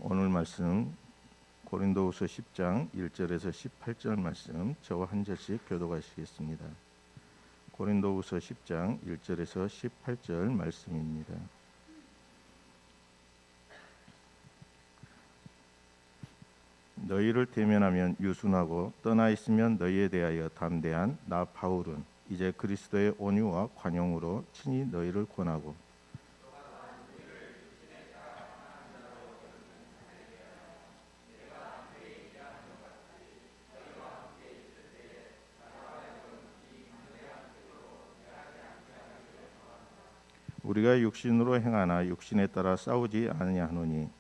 오늘 말씀 고린도후서 10장 1절에서 18절 말씀 저와 한 절씩 교독하시겠습니다. 고린도후서 10장 1절에서 18절 말씀입니다. 너희를 대면하면 유순하고 떠나 있으면 너희에 대하여 담대한 나 바울은 이제 그리스도의 온유와 관용으로 친히 너희를 권하고 우리가 육신으로 행하나 육신에 따라 싸우지 아니하노니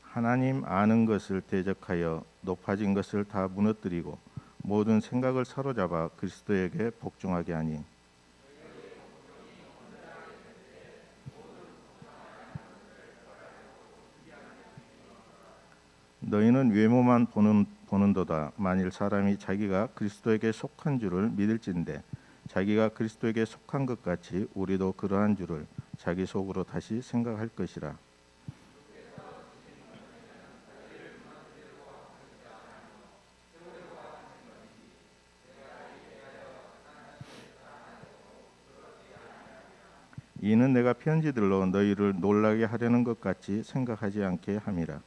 하나님 아는 것을 대적하여 높아진 것을 다 무너뜨리고 모든 생각을 사로잡아 그리스도에게 복종하게 하니 너희는 외모만 보는도다. 만일 사람이 자기가 그리스도에게 속한 줄을 믿을진대 자기가 그리스도에게 속한 것 같이 우리도 그러한 줄을 자기 속으로 다시 생각할 것이라. 이는 내가 편지들로 너희를 놀라게 하려는 것 같이 생각하지 않게 함이라.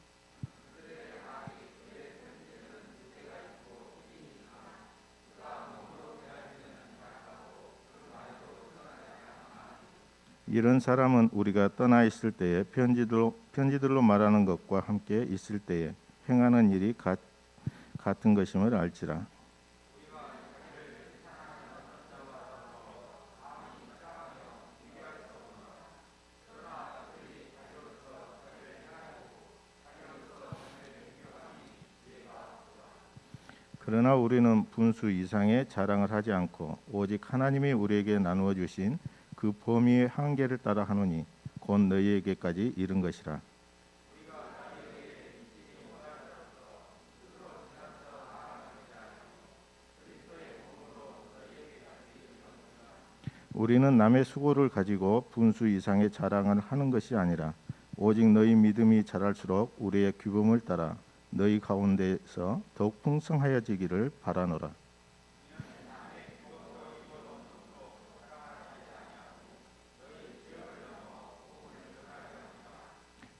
이런 사람은 우리가 떠나 있을 때에 편지들로 말하는 것과 함께 있을 때에 행하는 일이 같은 것임을 알지라. 그러나 우리는 분수 이상의 자랑을 하지 않고 오직 하나님이 우리에게 나누어 주신 그 범위의 한계를 따라 하노니 곧 너희에게까지 이른 것이라. 우리는 남의 수고를 가지고 분수 이상의 자랑을 하는 것이 아니라 오직 너희 믿음이 자랄수록 우리의 규범을 따라 너희 가운데서 더욱 풍성하여지기를 바라노라.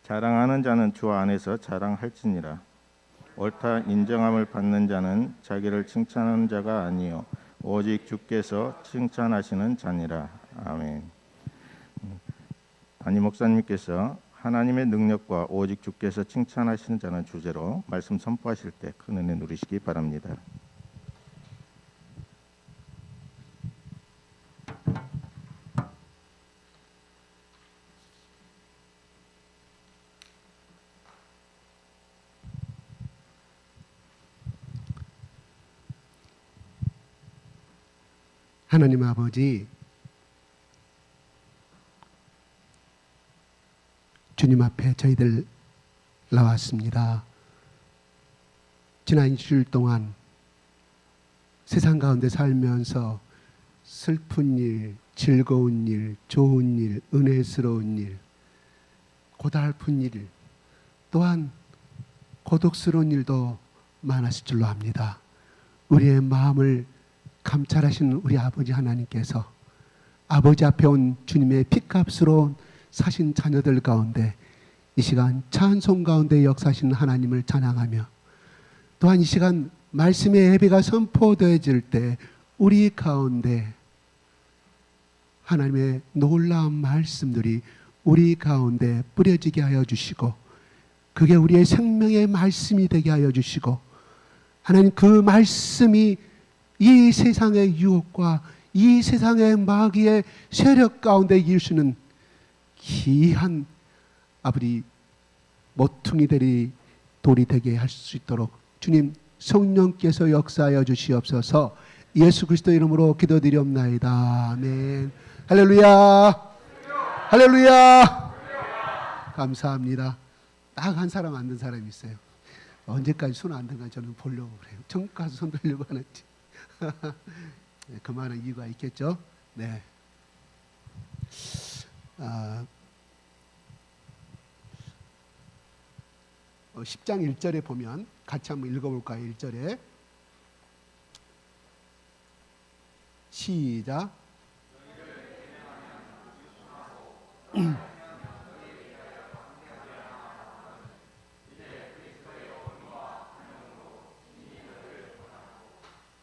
자랑하는 자는 주 안에서 자랑할지니라. 옳다 인정함을 받는 자는 자기를 칭찬하는 자가 아니요 오직 주께서 칭찬하시는 자니라. 아멘. 담임 목사님께서 하나님의 능력과 오직 주께서 칭찬하시는 자는 주제로 말씀 선포하실 때 큰 은혜 누리시기 바랍니다. 하나님 아버지, 주님 앞에 저희들 나왔습니다. 지난 일주일 동안 세상 가운데 살면서 슬픈 일, 즐거운 일, 좋은 일, 은혜스러운 일, 고달픈 일, 또한 고독스러운 일도 많았을 줄로 압니다. 우리의 마음을 감찰하시는 우리 아버지 하나님께서 아버지 앞에 온 주님의 피값으로 사신 자녀들 가운데 이 시간 찬송 가운데 역사하시는 하나님을 찬양하며 또한 이 시간 말씀의 예배가 선포되어질 때 우리 가운데 하나님의 놀라운 말씀들이 우리 가운데 뿌려지게 하여 주시고 그게 우리의 생명의 말씀이 되게 하여 주시고 하나님 그 말씀이 이 세상의 유혹과 이 세상의 마귀의 세력 가운데 이길 수 있는 귀한 아버지 모퉁이들이 돌이 되게 할 수 있도록 주님 성령께서 역사하여 주시옵소서. 예수 그리스도 이름으로 기도드리옵나이다. 아멘. 할렐루야. 할렐루야. 감사합니다. 딱 한 사람 안 된 사람이 있어요. 언제까지 손 안 들까 저는 보려고 그래요. 전국 가서 손 들려고 하는지. 네, 그만한 이유가 있겠죠. 네. 10장 1절에 보면 같이 한번 읽어볼까요? 1절에 시작.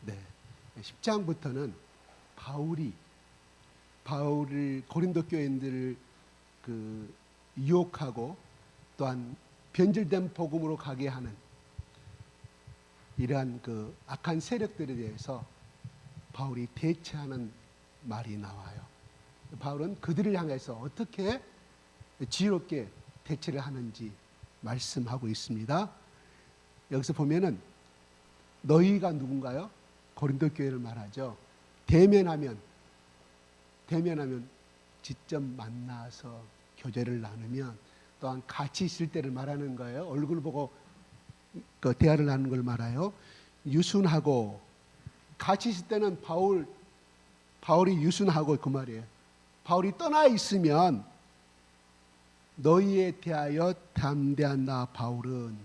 네, 10장부터는 바울을 고린도 교인들을 유혹하고 또한 변질된 복음으로 가게 하는 이러한 악한 세력들에 대해서 바울이 대처하는 말이 나와요. 바울은 그들을 향해서 어떻게 지혜롭게 대처를 하는지 말씀하고 있습니다. 여기서 보면은 너희가 누군가요? 고린도 교회를 말하죠. 대면하면 직접 만나서 교제를 나누면 또한 같이 있을 때를 말하는 거예요. 얼굴 보고 대화를 나누는 걸 말해요. 유순하고 같이 있을 때는 바울이 유순하고 그 말이에요. 바울이 떠나 있으면 너희에 대하여 담대한 나 바울은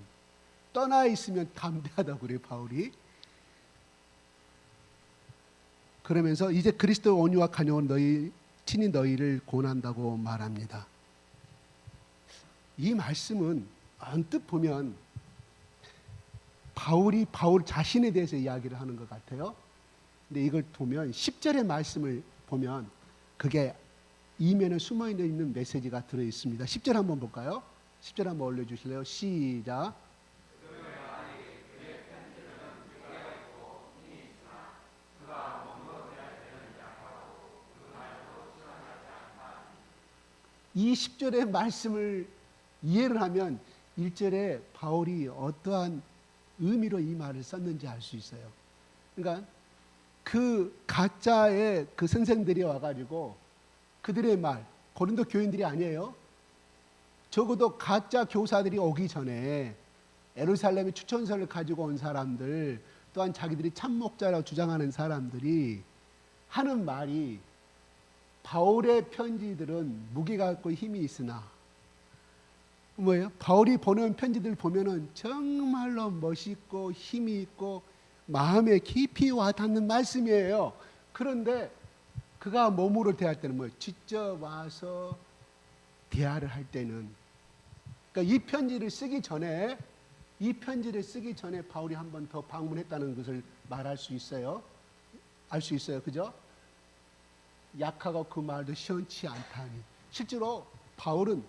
떠나 있으면 담대하다고 그래요. 바울이 그러면서 이제 그리스도의 온유와 간용은 친히 너희를 권한다고 말합니다. 이 말씀은 언뜻 보면 바울 자신에 대해서 이야기를 하는 것 같아요. 근데 이걸 보면 10절의 말씀을 보면 그게 이면에 숨어있는 메시지가 들어있습니다. 10절 한번 볼까요? 10절 한번 올려주실래요? 시작. 이 10절의 말씀을 이해를 하면 1절에 바울이 어떠한 의미로 이 말을 썼는지 알 수 있어요. 그러니까 그 가짜의 그 선생들이 와가지고 그들의 말, 고린도 교인들이 아니에요. 적어도 가짜 교사들이 오기 전에 예루살렘에 추천서를 가지고 온 사람들, 또한 자기들이 참목자라고 주장하는 사람들이 하는 말이 바울의 편지들은 무게가 있고 힘이 있으나 뭐예요? 바울이 보낸 편지들 보면은 정말로 멋있고 힘이 있고 마음에 깊이 와닿는 말씀이에요. 그런데 그가 몸으로 대할 때는 뭐예요? 직접 와서 대화를 할 때는 그러니까 이 편지를 쓰기 전에 바울이 한 번 더 방문했다는 것을 말할 수 있어요. 알 수 있어요. 그죠? 약하고 그 말도 시원치 않다니. 실제로 바울은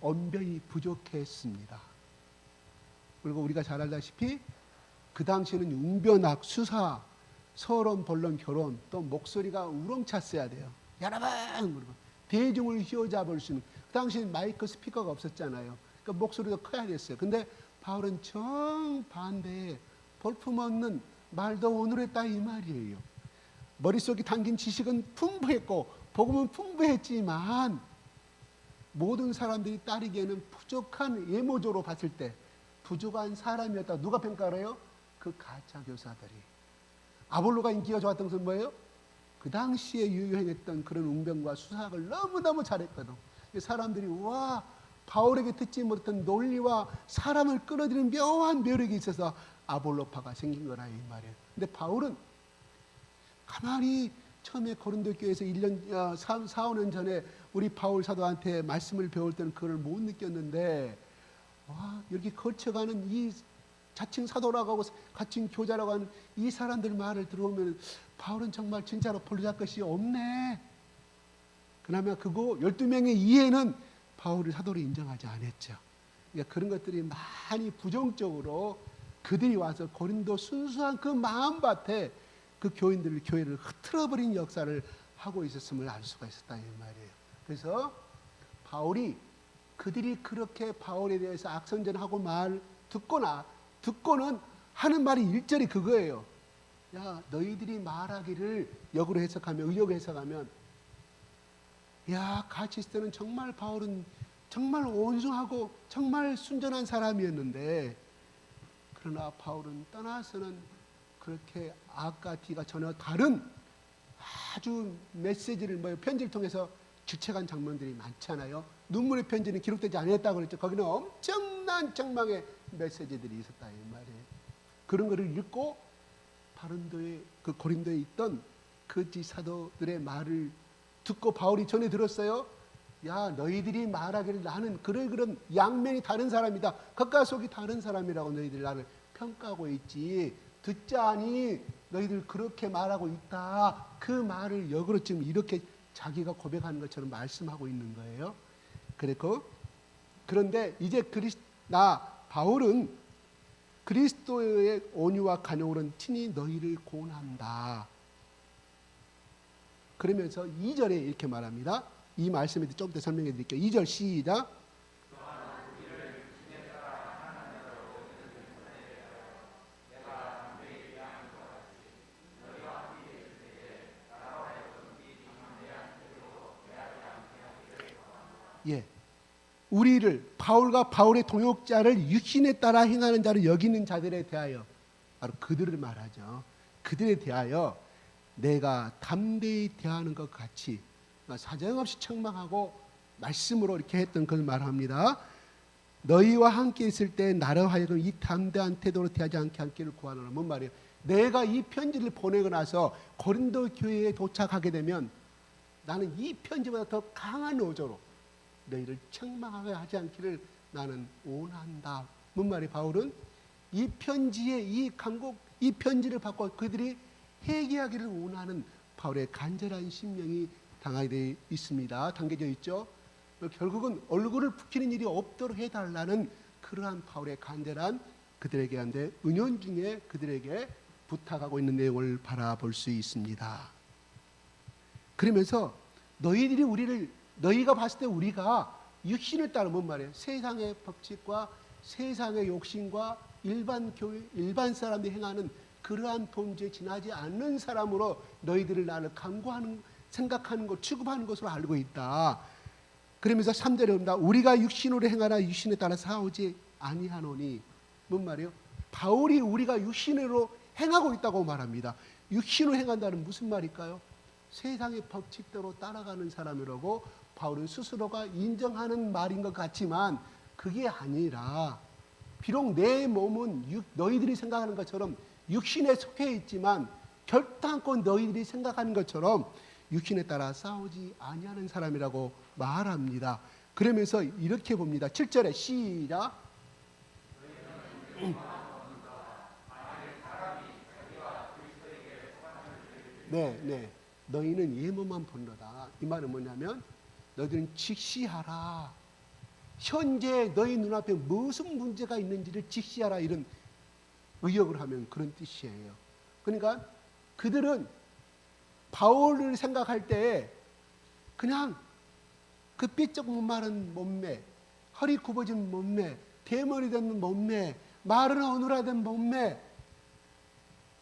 언변이 부족했습니다. 그리고 우리가 잘 알다시피 그 당시에는 웅변학, 수사, 서론, 본론, 결혼 또 목소리가 우렁찼어야 돼요. 여러분! 대중을 휘어잡을 수 있는 그 당시에는 마이크 스피커가 없었잖아요. 그러니까 목소리가 커야 됐어요. 근데 바울은 정반대에 볼품없는 말도 오늘했다 이 말이에요. 머릿속에 담긴 지식은 풍부했고 복음은 풍부했지만 모든 사람들이 따르기에는 부족한 외모적으로 봤을 때 부족한 사람이었다. 누가 평가를 해요? 그 가짜 교사들이. 아볼로가 인기가 좋았던 것은 뭐예요? 그 당시에 유행했던 그런 웅변과 수사학을 너무너무 잘했거든. 사람들이 와 바울에게 듣지 못했던 논리와 사람을 끌어들이는 묘한 매력이 있어서 아볼로파가 생긴 거라 이 말이에요. 근데 바울은 가만히 처음에 고린도 교회에서 1년, 4, 5년 전에 우리 바울 사도한테 말씀을 배울 때는 그걸 못 느꼈는데 와 이렇게 거쳐가는 이 자칭 사도라고 하고 가칭 교자라고 하는 이 사람들 말을 들어오면 바울은 정말 진짜로 볼잘 것이 없네. 그나마 그거 12명의 이해는 바울을 사도로 인정하지 않았죠. 그러니까 그런 것들이 많이 부정적으로 그들이 와서 고린도 순수한 그 마음밭에 그 교회를 흐트러버린 역사를 하고 있었음을 알 수가 있었다 이 말이에요. 그래서 바울이 그들이 그렇게 바울에 대해서 악선전하고 말 듣고는 하는 말이 1절이 그거예요. 야 너희들이 말하기를 역으로 해석하면 의역으로 해석하면 야 같이 있을 때는 정말 바울은 정말 온순하고 정말 순전한 사람이었는데 그러나 바울은 떠나서는 그렇게 A과 D가 전혀 다른 아주 메시지를 편지를 통해서 주책한 장면들이 많잖아요. 눈물의 편지는 기록되지 않았다고 그랬죠. 거기는 엄청난 책망의 메시지들이 있었다 이 말이에요. 그런 거를 읽고 바른도에 그 고린도에 있던 거짓 사도들의 말을 듣고 바울이 전해 들었어요. 야, 너희들이 말하기를 나는 그런 양면이 다른 사람이다. 겉과 속이 다른 사람이라고 너희들 나를 평가하고 있지. 듣자니 너희들 그렇게 말하고 있다. 그 말을 역으로 지금 이렇게 자기가 고백하는 것처럼 말씀하고 있는 거예요. 그런데 이제 바울은 그리스도의 온유와 간용으로는 친히 너희를 고난한다. 그러면서 2절에 이렇게 말합니다. 이 말씀에 좀 더 설명해 드릴게요. 2절 시작. 예. 우리를 바울과 바울의 동역자를 육신에 따라 행하는 자로 여기는 자들에 대하여 바로 그들을 말하죠. 그들에 대하여 내가 담대히 대하는 것 같이 사정없이 책망하고 말씀으로 이렇게 했던 그걸 말합니다. 너희와 함께 있을 때 나로 하여금 이 담대한 태도로 대하지 않게 하기를 구하노라. 뭔 말이에요? 내가 이 편지를 보내고 나서 고린도 교회에 도착하게 되면 나는 이 편지보다 더 강한 어조로 너희를 책망하게 하지 않기를 나는 원한다. 뭔 말이에요? 바울은 이 편지의 이 간곡 이 편지를 받고 그들이 회개하기를 원하는 바울의 간절한 심령이 당하게 되어 있습니다. 담겨져 있죠. 결국은 얼굴을 붉히는 일이 없도록 해달라는 그러한 바울의 간절한 그들에게 한데 은연중에 그들에게 부탁하고 있는 내용을 바라볼 수 있습니다. 그러면서 너희가 봤을 때 우리가 육신을 따라 뭔 말이에요? 세상의 법칙과 세상의 욕심과 일반 사람들이 행하는 그러한 범죄에 지나지 않는 사람으로 너희들을 나를 간구하는 생각하는 것, 취급하는 것으로 알고 있다. 그러면서 3절에 옵니다. 우리가 육신으로 행하나 육신에 따라 싸우지 아니하노니. 뭔 말이에요? 바울이 우리가 육신으로 행하고 있다고 말합니다. 육신으로 행한다는 무슨 말일까요? 세상의 법칙대로 따라가는 사람이라고 바울은 스스로가 인정하는 말인 것 같지만 그게 아니라 비록 내 몸은 너희들이 생각하는 것처럼 육신에 속해 있지만 결단코 너희들이 생각하는 것처럼 육신에 따라 싸우지 아니하는 사람이라고 말합니다. 그러면서 이렇게 봅니다. 7절에 시작. 네. 너희는 예모만 본다다. 이 말은 뭐냐면 너희들은 직시하라. 현재 너희 눈앞에 무슨 문제가 있는지를 직시하라. 이런 의역을 하면 그런 뜻이에요. 그러니까 그들은 바울을 생각할 때 그냥 그 삐쩍 마른 몸매, 허리 굽어진 몸매, 대머리 된 몸매, 마른 어눌하된 몸매,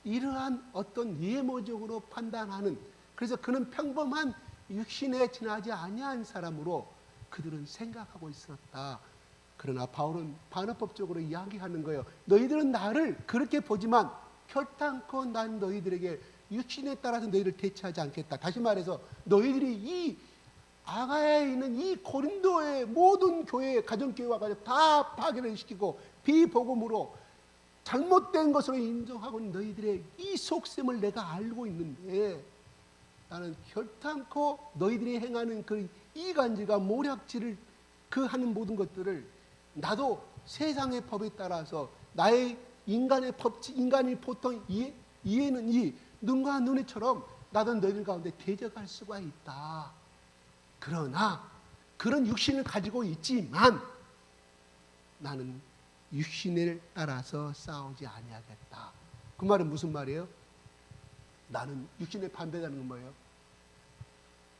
이러한 어떤 예모적으로 판단하는, 그래서 그는 평범한 육신에 지나지 아니한 사람으로 그들은 생각하고 있었다. 그러나 바울은 반어법적으로 이야기하는 거예요. 너희들은 나를 그렇게 보지만 결단코 난 너희들에게 육신에 따라서 너희를 대처하지 않겠다. 다시 말해서 너희들이 이 아가야에 있는 이 고린도의 모든 교회, 가정교회와 가족 다 파괴를 시키고 비복음으로 잘못된 것으로 인정하고 너희들의 이 속셈을 내가 알고 있는데 나는 결단코 너희들이 행하는 그 이간질과 모략질을 그 하는 모든 것들을 나도 세상의 법에 따라서 나의 인간의 법칙, 인간이 보통 이해는 이 눈과 눈이처럼 나도 너희들 가운데 대적할 수가 있다. 그러나 그런 육신을 가지고 있지만 나는 육신을 따라서 싸우지 아니하겠다. 그 말은 무슨 말이에요? 나는 육신에 반대하는 건 뭐예요?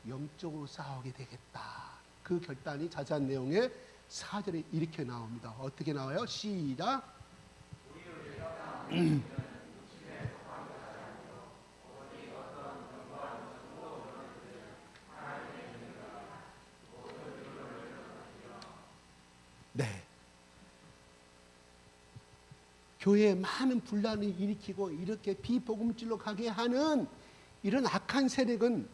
영적으로 싸우게 되겠다. 그 결단이 자세한 내용에 4절에 이렇게 나옵니다. 어떻게 나와요? 시작. 네. 교회에 많은 분란을 일으키고 이렇게 비복음질로 가게 하는 이런 악한 세력은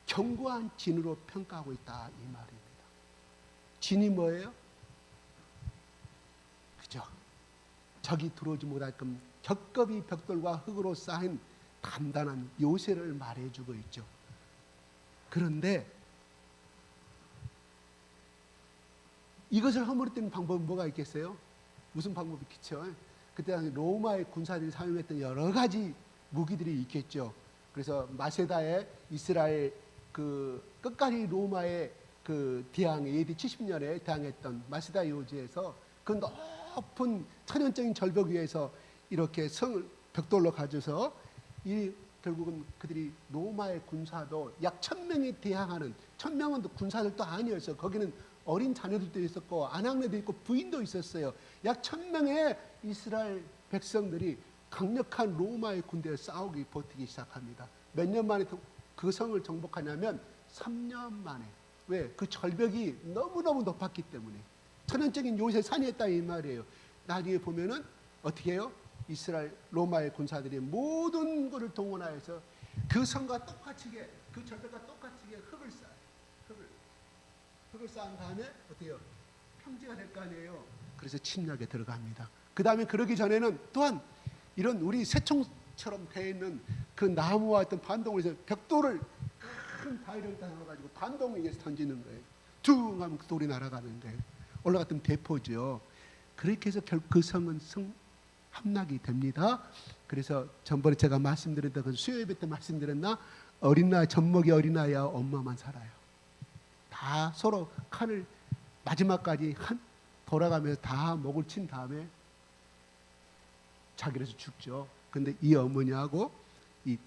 견고한 진으로 평가하고 있다 이 말입니다. 진이 뭐예요? 그죠? 적이 들어오지 못할끔 겹겹이 벽돌과 흙으로 쌓인 단단한 요새를 말해주고 있죠. 그런데 이것을 허물었던 방법은 뭐가 있겠어요? 무슨 방법이 있겠죠? 그때 당시 로마의 군사들이 사용했던 여러 가지 무기들이 있겠죠. 그래서 마세다의 이스라엘 그 끝까지 로마의 그 대항에 AD 70년에 대항했던 마세다 요지에서 그 높은 천연적인 절벽 위에서 이렇게 성을 벽돌로 가져서 이 결국은 그들이 로마의 군사도 약 1000명이 대항하는 1000명은 군사들도 아니었어요. 거기는 어린 자녀들도 있었고 아낙네도 있고 부인도 있었어요. 약 1000명의 이스라엘 백성들이 강력한 로마의 군대에 싸우기 버티기 시작합니다. 몇 년 만에 그 성을 정복하냐면 3년 만에. 왜? 그 절벽이 너무너무 높았기 때문에. 천연적인 요새 산이었다 이 말이에요. 나중에 보면은 어떻게 해요? 이스라엘 로마의 군사들이 모든 것을 동원하여서 그 성과 똑같이게 그 절벽과 똑같이게 흙을 쌓아요. 흙을 쌓은 다음에 어떻게 해요? 평지가 될 거 아니에요. 그래서 침략에 들어갑니다. 그 다음에 그러기 전에는 또한 이런 우리 새총처럼 되어 있는 그 나무와 어떤 반동을 해서 벽돌을 큰 바위를 달아가지고 반동을 위해서 던지는 거예요. 퉁 하면 그 돌이 날아가는 거예요. 올라갔던 대포죠. 그렇게 해서 결국 그 성은 함락이 됩니다. 그래서 전번에 제가 말씀드렸던 그 수요예배 때 말씀드렸나? 어린아이, 젖먹이 어린아이와 엄마만 살아요. 다 서로 칼을 마지막까지 돌아가면서 다 목을 친 다음에 자기로서 죽죠. 근데 이 어머니하고 이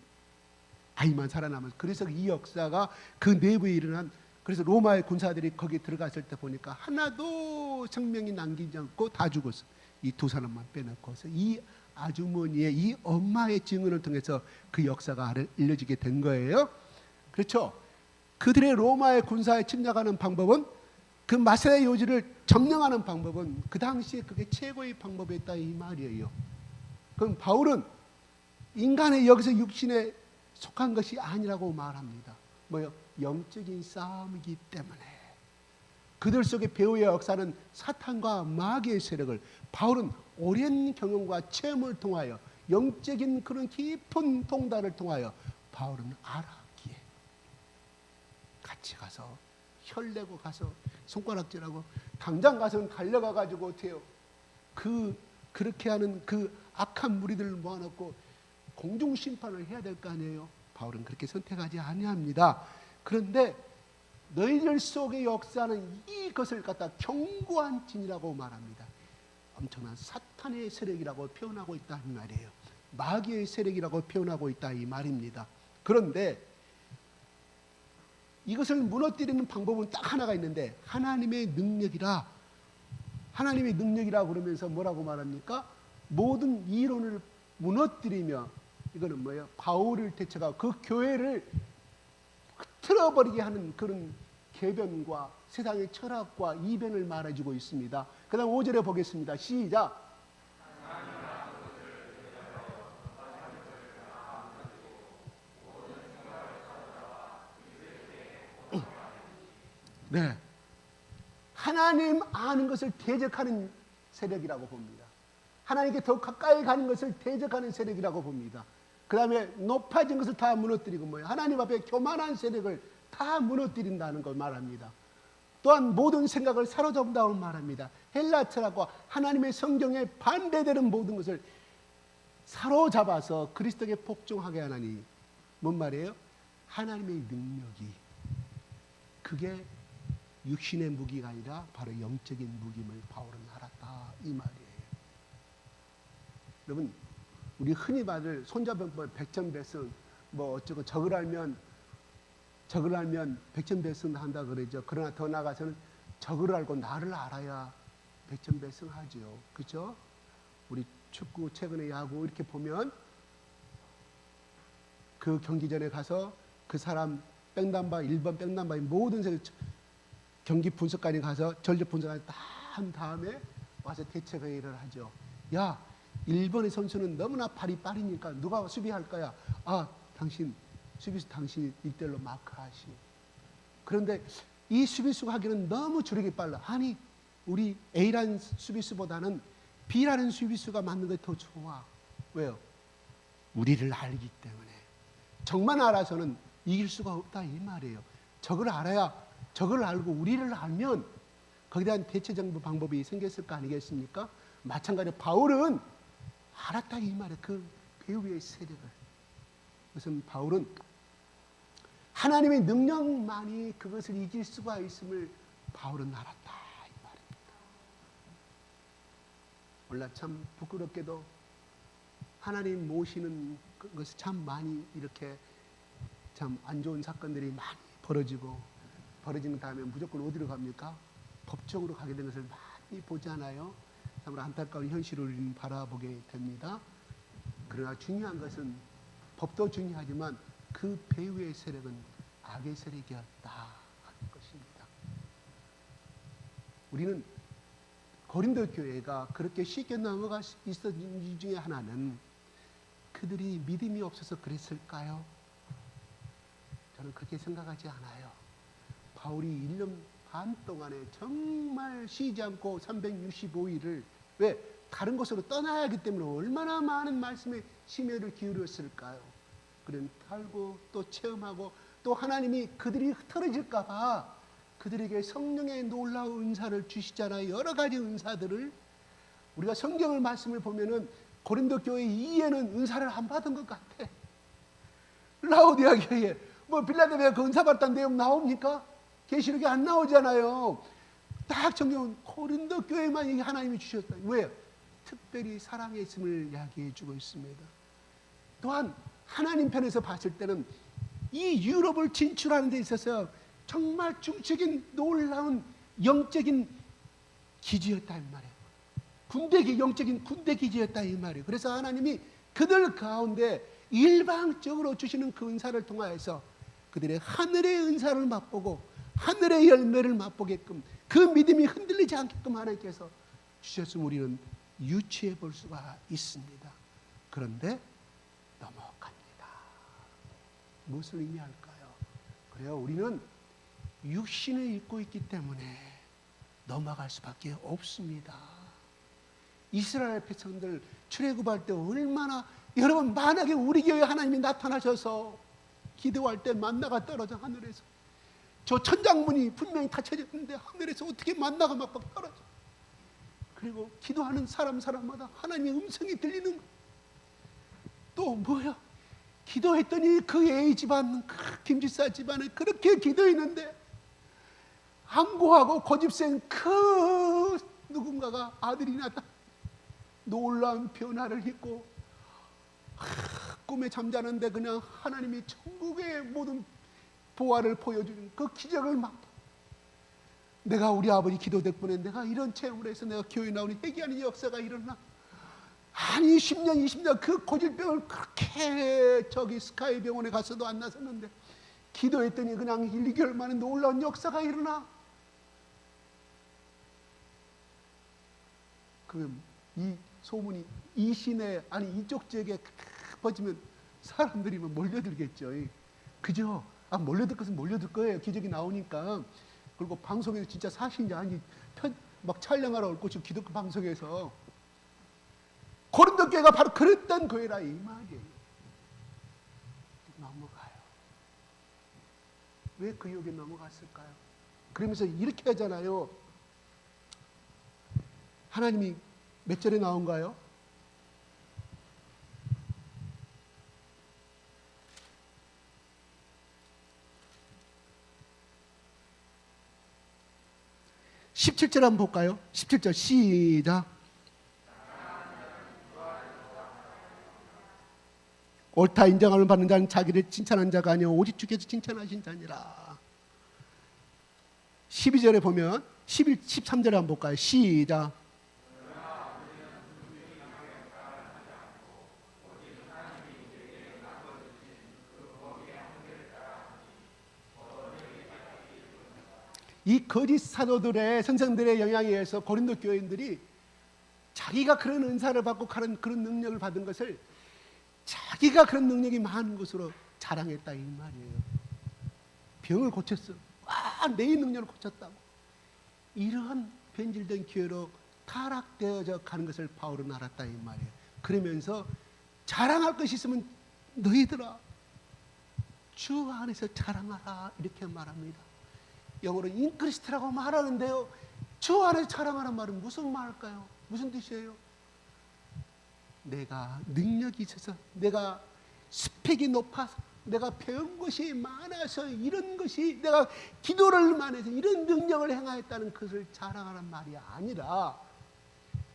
아이만 살아남아서 그래서 이 역사가 그 내부에 일어난 그래서 로마의 군사들이 거기 들어갔을 때 보니까 하나도 생명이 남기지 않고 다 죽었어. 이 두 사람만 빼놓고서 이 아주머니의 이 엄마의 증언을 통해서 그 역사가 알려지게 된 거예요. 그렇죠? 그들의 로마의 군사에 침략하는 방법은 그 마세다 요지를 점령하는 방법은 그 당시에 그게 최고의 방법이었다 이 말이에요. 그럼 바울은 인간의 여기서 육신에 속한 것이 아니라고 말합니다. 뭐요? 영적인 싸움이기 때문에 그들 속에 배후의 역사는 사탄과 마귀의 세력을 바울은 오랜 경험과 체험을 통하여 영적인 그런 깊은 통달을 통하여 바울은 알았기에 같이 가서 혈내고 가서 손가락질하고 당장 가서는 달려가 가지고 어떻게 해요? 그렇게 하는 그 악한 무리들을 모아놓고 공중 심판을 해야 될 거 아니에요. 바울은 그렇게 선택하지 아니합니다. 그런데 너희들 속의 역사는 이것을 갖다 견고한 진이라고 말합니다. 엄청난 사탄의 세력이라고 표현하고 있다 이 말이에요. 마귀의 세력이라고 표현하고 있다 이 말입니다. 그런데 이것을 무너뜨리는 방법은 딱 하나가 있는데 하나님의 능력이라 그러면서 뭐라고 말합니까? 모든 이론을 무너뜨리며 이거는 뭐예요? 바울을 대체하고 그 교회를 틀어버리게 하는 그런 개변과 세상의 철학과 이변을 말해주고 있습니다. 그 다음 5절에 보겠습니다. 시작. 네, 하나님 아는 것을 대적하는 세력이라고 봅니다. 하나님께 더 가까이 가는 것을 대적하는 세력이라고 봅니다. 그 다음에 높아진 것을 다 무너뜨리고 뭐예요? 하나님 앞에 교만한 세력을 다 무너뜨린다는 걸 말합니다. 또한 모든 생각을 사로잡는다고 말합니다. 헬라 철학과 하나님의 성경에 반대되는 모든 것을 사로잡아서 그리스도께 복종하게 하나니 뭔 말이에요? 하나님의 능력이 그게 육신의 무기가 아니라 바로 영적인 무기임을 바울은 알았다 이 말이에요. 여러분 우리 흔히 받을 손자병법 백전백승 뭐 어쩌고 적을 알면 백전백승 한다 그러죠. 그러나 더 나아가서는 적을 알고 나를 알아야 백전백승 하죠. 그렇죠? 우리 축구 최근에 야구 이렇게 보면 그 경기전에 가서 그 사람 백넘버 1번 백넘버의 모든 경기 분석관이 가서 전력 분석을 다 한 다음에 와서 대체 회의를 하죠. 야, 일본의 선수는 너무나 발이 빠르니까 누가 수비할 거야? 아, 당신 수비수 당신이 1대1로 마크하시. 그런데 이 수비수가 하기는 너무 주력이 빨라. 아니, 우리 A라는 수비수보다는 B라는 수비수가 맞는 게 더 좋아. 왜요? 우리를 알기 때문에. 적만 알아서는 이길 수가 없다 이 말이에요. 적을 알아야, 적을 알고 우리를 알면 거기에 대한 대체적 방법이 생겼을 거 아니겠습니까? 마찬가지로 바울은 알았다 이 말이에요. 그 배후의 세력을. 무슨 바울은 하나님의 능력만이 그것을 이길 수가 있음을 바울은 알았다 이 말입니다. 몰라, 참 부끄럽게도 하나님 모시는 것이 참 많이 이렇게 참 안 좋은 사건들이 많이 벌어지는 다음에 무조건 어디로 갑니까? 법적으로 가게 되는 것을 많이 보잖아요. 참으로 안타까운 현실을 우리는 바라보게 됩니다. 그러나 중요한 것은 법도 중요하지만 그 배후의 세력은 악의 세력이었다 하는 것입니다. 우리는 고린도 교회가 그렇게 쉽게 넘어갈 수 있었던 이유 중에 하나는 그들이 믿음이 없어서 그랬을까요? 저는 그렇게 생각하지 않아요. 바울이 1년 반 동안에 정말 쉬지 않고 365일을 왜? 다른 곳으로 떠나야 하기 때문에 얼마나 많은 말씀에 심혈을 기울였을까요? 그런 알고 또 체험하고 또 하나님이 그들이 흩어질까 봐 그들에게 성령의 놀라운 은사를 주시잖아요. 여러 가지 은사들을. 우리가 성경을 말씀을 보면은 고린도 교회 이에는 은사를 안 받은 것 같아. 라오디아 교회 뭐 빌라델피아 그 은사 받던 내용 나옵니까? 계시록에 안 나오잖아요. 딱 성경은 고린도 교회만 이게 하나님이 주셨다. 왜요? 특별히 사랑의 있음을 이야기해 주고 있습니다. 또한 하나님 편에서 봤을 때는 이 유럽을 진출하는 데 있어서 정말 중적인 놀라운 영적인 기지였다 이 말이에요. 영적인 군대 기지였다 이 말이에요. 그래서 하나님이 그들 가운데 일방적으로 주시는 그 은사를 통하여서 그들의 하늘의 은사를 맛보고 하늘의 열매를 맛보게끔 그 믿음이 흔들리지 않게끔 하나님께서 주셨으면 우리는 유추해 볼 수가 있습니다. 그런데 넘어갑니다. 무엇을 의미할까요? 그래요, 우리는 육신을 입고 있기 때문에 넘어갈 수밖에 없습니다. 이스라엘 백성들 출애굽할 때 얼마나, 여러분 만약에 우리 교회 하나님이 나타나셔서 기도할 때 만나가 떨어져 하늘에서, 저 천장문이 분명히 닫혀졌는데 하늘에서 어떻게 만나가 막 떨어져. 그리고 기도하는 사람마다 하나님의 음성이 들리는 거예요. 또 뭐야? 기도했더니 그 A 집안, 그 김지사 집안에 그렇게 기도했는데 항고하고 고집센 그 누군가가 아들이 나타 놀라운 변화를 입고 꿈에 잠자는데 그냥 하나님이 천국의 모든 보화를 보여주는 그 기적을 막, 내가 우리 아버지 기도 덕분에 내가 이런 체험을 해서 내가 교회 나오니 회개하는 역사가 일어나. 아니 10년 20년 그 고질병을 그렇게 저기 스카이 병원에 가서도 안 나섰는데 기도했더니 그냥 1, 2개월 만에 놀라운 역사가 일어나. 그럼 이 소문이 이 시내, 아니 이쪽 지역에 퍼지면 사람들이 뭐 몰려들겠죠. 그죠? 몰려들 것은 몰려들 거예요. 기적이 나오니까. 그리고 방송에서 진짜 사실인지 아닌지 막 촬영하러 올 것이고 기독교 방송에서. 고린도 교회가 바로 그랬던 교회라 이 말이에요. 넘어가요. 왜 그 유혹에 넘어갔을까요? 그러면서 이렇게 하잖아요. 하나님이 몇 절에 나온가요? (17절) 한번 볼까요? 17절 시작. 옳다 인정함을 받는 자는 자기를 칭찬한 자가 아니요 오직 주께서 칭찬하신 자니라. 12절에 보면 13절에 한번 볼까요? 시작. 이 거짓 사도들의 선생들의 영향에 의해서 고린도 교인들이 자기가 그런 은사를 받고 그런 능력을 받은 것을 자기가 그런 능력이 많은 것으로 자랑했다 이 말이에요. 병을 고쳤어. 내 능력을 고쳤다고. 이러한 변질된 기회로 타락되어져 가는 것을 바울은 알았다 이 말이에요. 그러면서 자랑할 것이 있으면 너희들아 주 안에서 자랑하라 이렇게 말합니다. 영어로 인크리스트라고 말하는데요, 주 안에서 자랑하라는 말은 무슨 말일까요? 무슨 뜻이에요? 내가 능력이 있어서, 내가 스펙이 높아서, 내가 배운 것이 많아서, 이런 것이 내가 기도를 많이 해서 이런 능력을 행하였다는 것을 자랑하는 말이 아니라,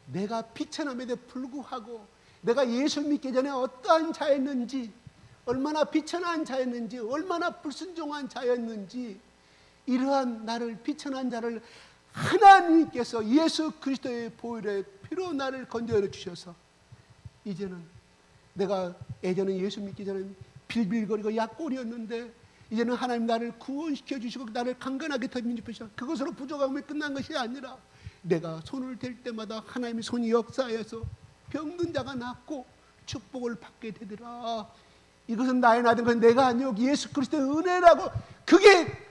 내가 비천함에도 불구하고 내가 예수 믿기 전에 어떠한 자였는지, 얼마나 비천한 자였는지, 얼마나 불순종한 자였는지, 이러한 나를 비천한 자를 하나님께서 예수 그리스도의 보혈의 피로 나를 건져내 주셔서, 이제는 내가 예전에 예수 믿기 전에 빌빌거리고 약골이었는데 이제는 하나님 나를 구원시켜 주시고 나를 강건하게 덮어주셔서 그것으로 부족함이 끝난 것이 아니라, 내가 손을 댈 때마다 하나님의 손이 역사하여서 병든 자가 낫고 축복을 받게 되더라. 이것은 나의 나된 건 내가 아니오 예수 그리스도의 은혜라고, 그게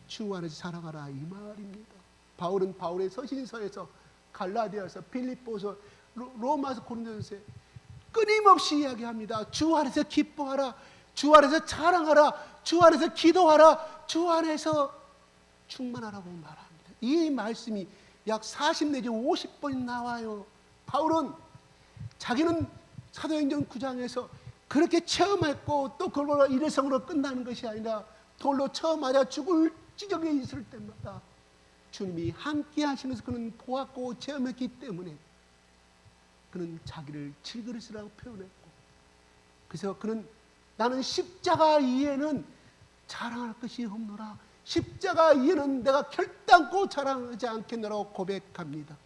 주 안에서 사랑하라 이 말입니다. 바울은 바울의 서신서에서 갈라디아서, 빌립보서, 로마서, 고린도전서에 끊임없이 이야기합니다. 주 안에서 기뻐하라, 주 안에서 자랑하라, 주 안에서 기도하라, 주 안에서 충만하라고 말합니다. 이 말씀이 약 40 내지 50번 나와요. 바울은 자기는 사도행전 9장에서 그렇게 체험했고 또 그걸로 일회성으로 끝나는 것이 아니라 돌로 쳐맞아 죽을 지경에 있을 때마다 주님이 함께 하시면서 그는 보았고 체험했기 때문에 그는 자기를 질그릇이라고 표현했고, 그래서 그는 나는 십자가 이에는 자랑할 것이 없노라, 십자가 이에는 내가 결단코 자랑하지 않겠노라고 고백합니다.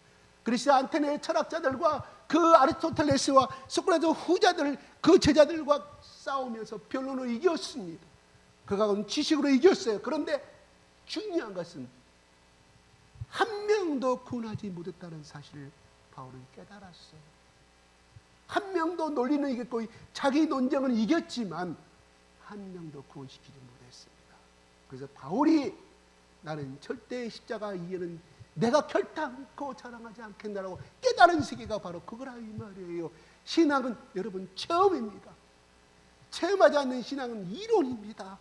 그리스 아테네 철학자들과 그 아리스토텔레스와 소크라테스 후자들, 그 제자들과 싸우면서 변론을 이겼습니다. 그가 지식으로 이겼어요. 그런데 중요한 것은 한 명도 구원하지 못했다는 사실을 바울은 깨달았어요. 한 명도 논리는 이겼고 자기 논쟁은 이겼지만 한 명도 구원시키지 못했습니다. 그래서 바울이 나는 절대 십자가 이에는 내가 결단코 자랑하지 않겠다라고 깨달은 세계가 바로 그거라 이 말이에요. 신앙은 여러분 체험입니다. 체험하지 않는 신앙은 이론입니다.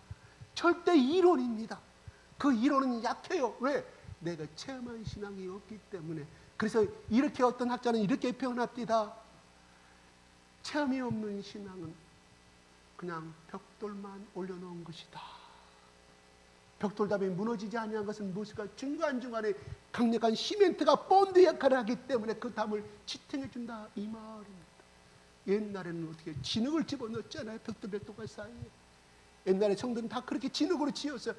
절대 이론입니다. 그 이론은 약해요. 왜? 내가 체험한 신앙이 없기 때문에. 그래서 이렇게 어떤 학자는 이렇게 표현합니다. 체험이 없는 신앙은 그냥 벽돌만 올려놓은 것이다. 벽돌답이 무너지지 아니한 것은 무엇일까? 중간중간에 강력한 시멘트가 본드 역할을 하기 때문에 그 담을 지탱해 준다 이 말입니다. 옛날에는 어떻게 진흙을 집어넣었잖아요. 벽돌 사이에. 옛날에 성들은 다 그렇게 진흙으로 지었어요.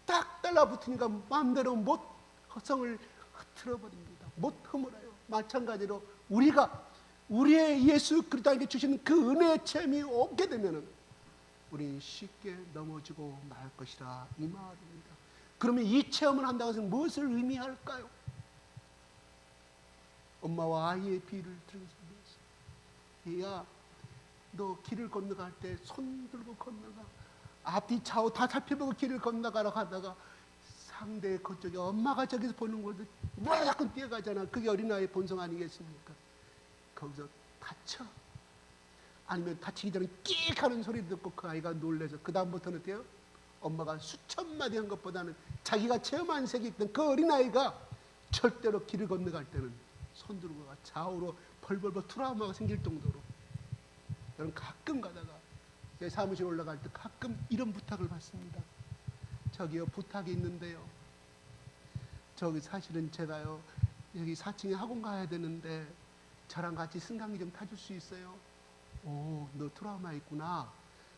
딱 달라붙으니까 마음대로 못 허성을 흐트러버립니다. 못 허물어요. 마찬가지로 우리가 우리의 예수 그리스도에게 주시는 그 은혜의 체험이 오게 되면은 우리는 쉽게 넘어지고 말 것이라 이 말입니다. 그러면 이 체험을 한다고 해서 무엇을 의미할까요? 엄마와 아이의 비유를 들으면서, 얘야 너 길을 건너갈 때 손 들고 건너가, 앞뒤 좌우 다 살펴보고 길을 건너가라고 하다가 상대의 그쪽에 엄마가 저기서 보는 걸 무조건 뛰어가잖아. 그게 어린아이의 본성 아니겠습니까? 거기서 다쳐. 아니면 다치기 전에 끽 하는 소리 듣고 그 아이가 놀래서 그 다음부터는 어때요? 엄마가 수천 마디 한 것보다는 자기가 체험한 세계 있던 그 어린아이가 절대로 길을 건너갈 때는 손 들고 가 좌우로 벌벌벌 트라우마가 생길 정도로. 저는 가끔 가다가 제 사무실 올라갈 때 가끔 이런 부탁을 받습니다. 저기요 부탁이 있는데요, 저기 사실은 제가요 여기 4층에 학원 가야 되는데 저랑 같이 승강기 좀 타줄 수 있어요? 오, 너 트라우마 있구나.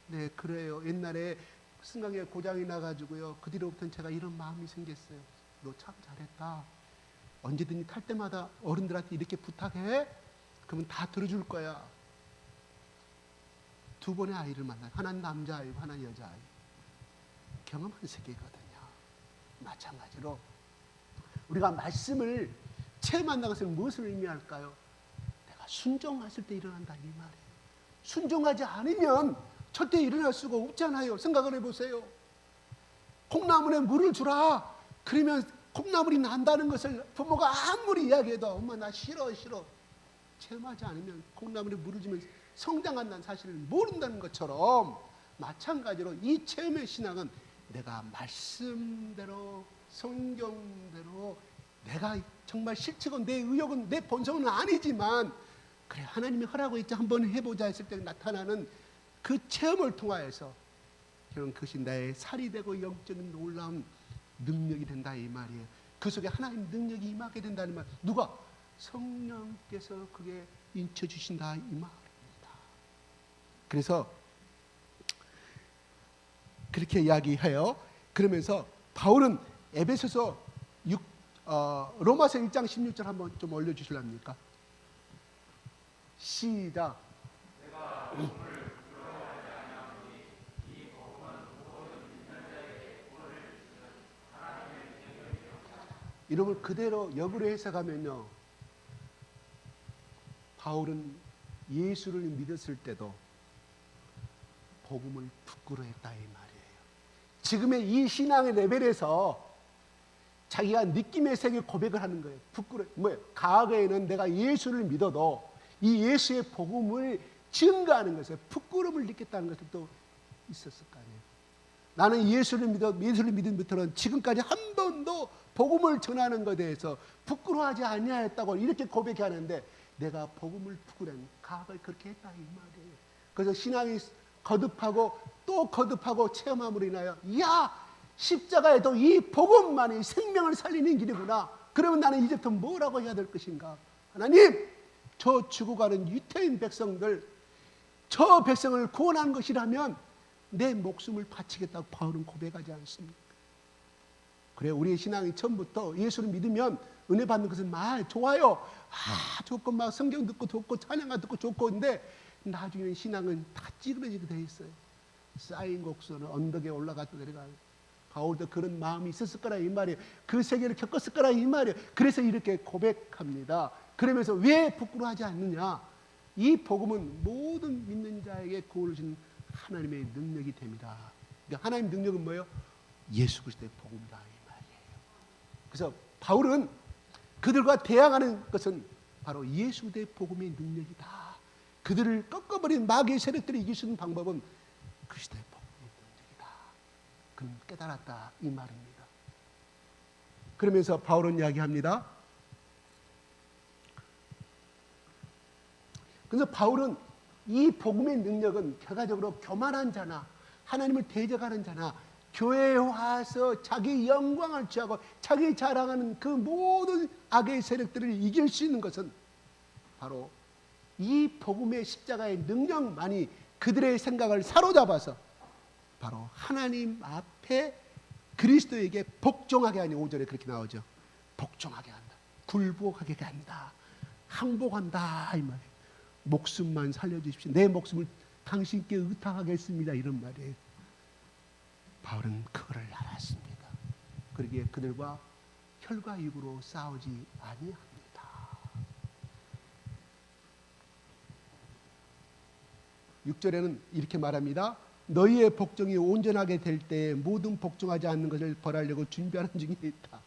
네, 그래요. 옛날에 승강기가 고장이 나가지고요. 그 뒤로부터는 제가 이런 마음이 생겼어요. 너 참 잘했다. 언제든지 탈 때마다 어른들한테 이렇게 부탁해? 그러면 다 들어줄 거야. 두 번의 아이를 만나. 하나는 남자아이고 하나는 여자아이. 경험한 세계거든요. 마찬가지로 우리가 말씀을 체험한다는 것은 무엇을 의미할까요? 순종했을 때 일어난다 이 말이에요. 순종하지 않으면 절대 일어날 수가 없잖아요. 생각을 해보세요. 콩나물에 물을 주라. 그러면 콩나물이 난다는 것을 부모가 아무리 이야기해도 엄마 나 싫어 체험하지 않으면 콩나물에 물을 주면 성장한다는 사실을 모른다는 것처럼 마찬가지로 이 체험의 신앙은 내가 말씀대로 성경대로 내가 정말 실측은 내 의욕은 내 본성은 아니지만 그래 하나님이 하라고 했지 한번 해보자 했을 때 나타나는 그 체험을 통하여서 결국 그것이 나의 살이 되고 영적인 놀라운 능력이 된다 이 말이에요. 그 속에 하나님 능력이 임하게 된다는 말. 누가? 성령께서 그게 인쳐주신다 이 말입니다. 그래서 그렇게 이야기해요. 그러면서 바울은 에베소서 로마서 1장 16절 한번 좀 올려주실랍니까? 시작. 이름을 그대로 역으로 해석하면요, 바울은 예수를 믿었을 때도 복음을 부끄러워했다 이 말이에요. 지금의 이 신앙의 레벨에서 자기가 느낌의 세계 고백을 하는 거예요. 과거에는 내가 예수를 믿어도 이 예수의 복음을 증거하는 것에 부끄러움을 느꼈다는 것도 또 있었을 거 아니에요. 나는 예수를 믿음부터는 지금까지 한 번도 복음을 전하는 것에 대해서 부끄러워하지 아니하였다고 이렇게 고백하는데 내가 복음을 부끄러운 과거에 그렇게 했다 이 말이에요. 그래서 신앙이 거듭하고 또 거듭하고 체험함으로 인하여 십자가에도 이 복음만이 생명을 살리는 길이구나. 그러면 나는 이제부터 뭐라고 해야 될 것인가? 하나님, 저 죽어가는 유태인 백성들, 저 백성을 구원하는 것이라면 내 목숨을 바치겠다고 바울은 고백하지 않습니까? 그래, 우리의 신앙이 처음부터 예수를 믿으면 은혜 받는 것은 좋아요. 좋고 막 성경 듣고 좋고 찬양가 듣고 좋고 근데 나중에는 신앙은 다 찌그러지게 돼 있어요. 쌓인 곡선은 언덕에 올라갔다 내려가요. 바울도 그런 마음이 있었을 거라 이 말이에요. 그 세계를 겪었을 거라 이 말이에요. 그래서 이렇게 고백합니다. 그러면서 왜 부끄러워하지 않느냐? 이 복음은 모든 믿는 자에게 구원을 주는 하나님의 능력이 됩니다. 그러니까 하나님의 능력은 뭐예요? 예수 그리스도의 복음이다 이 말이에요. 그래서 바울은 그들과 대항하는 것은 바로 예수 그리스도의 복음의 능력이다. 그들을 꺾어버린 마귀의 세력들을 이길 수 있는 방법은 그리스도의 복음의 능력이다. 그는 깨달았다 이 말입니다. 그러면서 바울은 이야기합니다. 그래서 바울은 이 복음의 능력은 결과적으로 교만한 자나 하나님을 대적하는 자나 교회에 와서 자기 영광을 취하고 자기 자랑하는 그 모든 악의 세력들을 이길 수 있는 것은 바로 이 복음의 십자가의 능력만이 그들의 생각을 사로잡아서 바로 하나님 앞에 그리스도에게 복종하게 하니 5절에 그렇게 나오죠. 복종하게 한다. 굴복하게 한다. 항복한다 이 말이에요. 목숨만 살려주십시오. 내 목숨을 당신께 의탁하겠습니다. 이런 말이에요. 바울은 그거를 알았습니다. 그러기에 그들과 혈과 육으로 싸우지 아니합니다. 6절에는 이렇게 말합니다. 너희의 복종이 온전하게 될 때에 모든 복종하지 않는 것을 벌하려고 준비하는 중에 있다.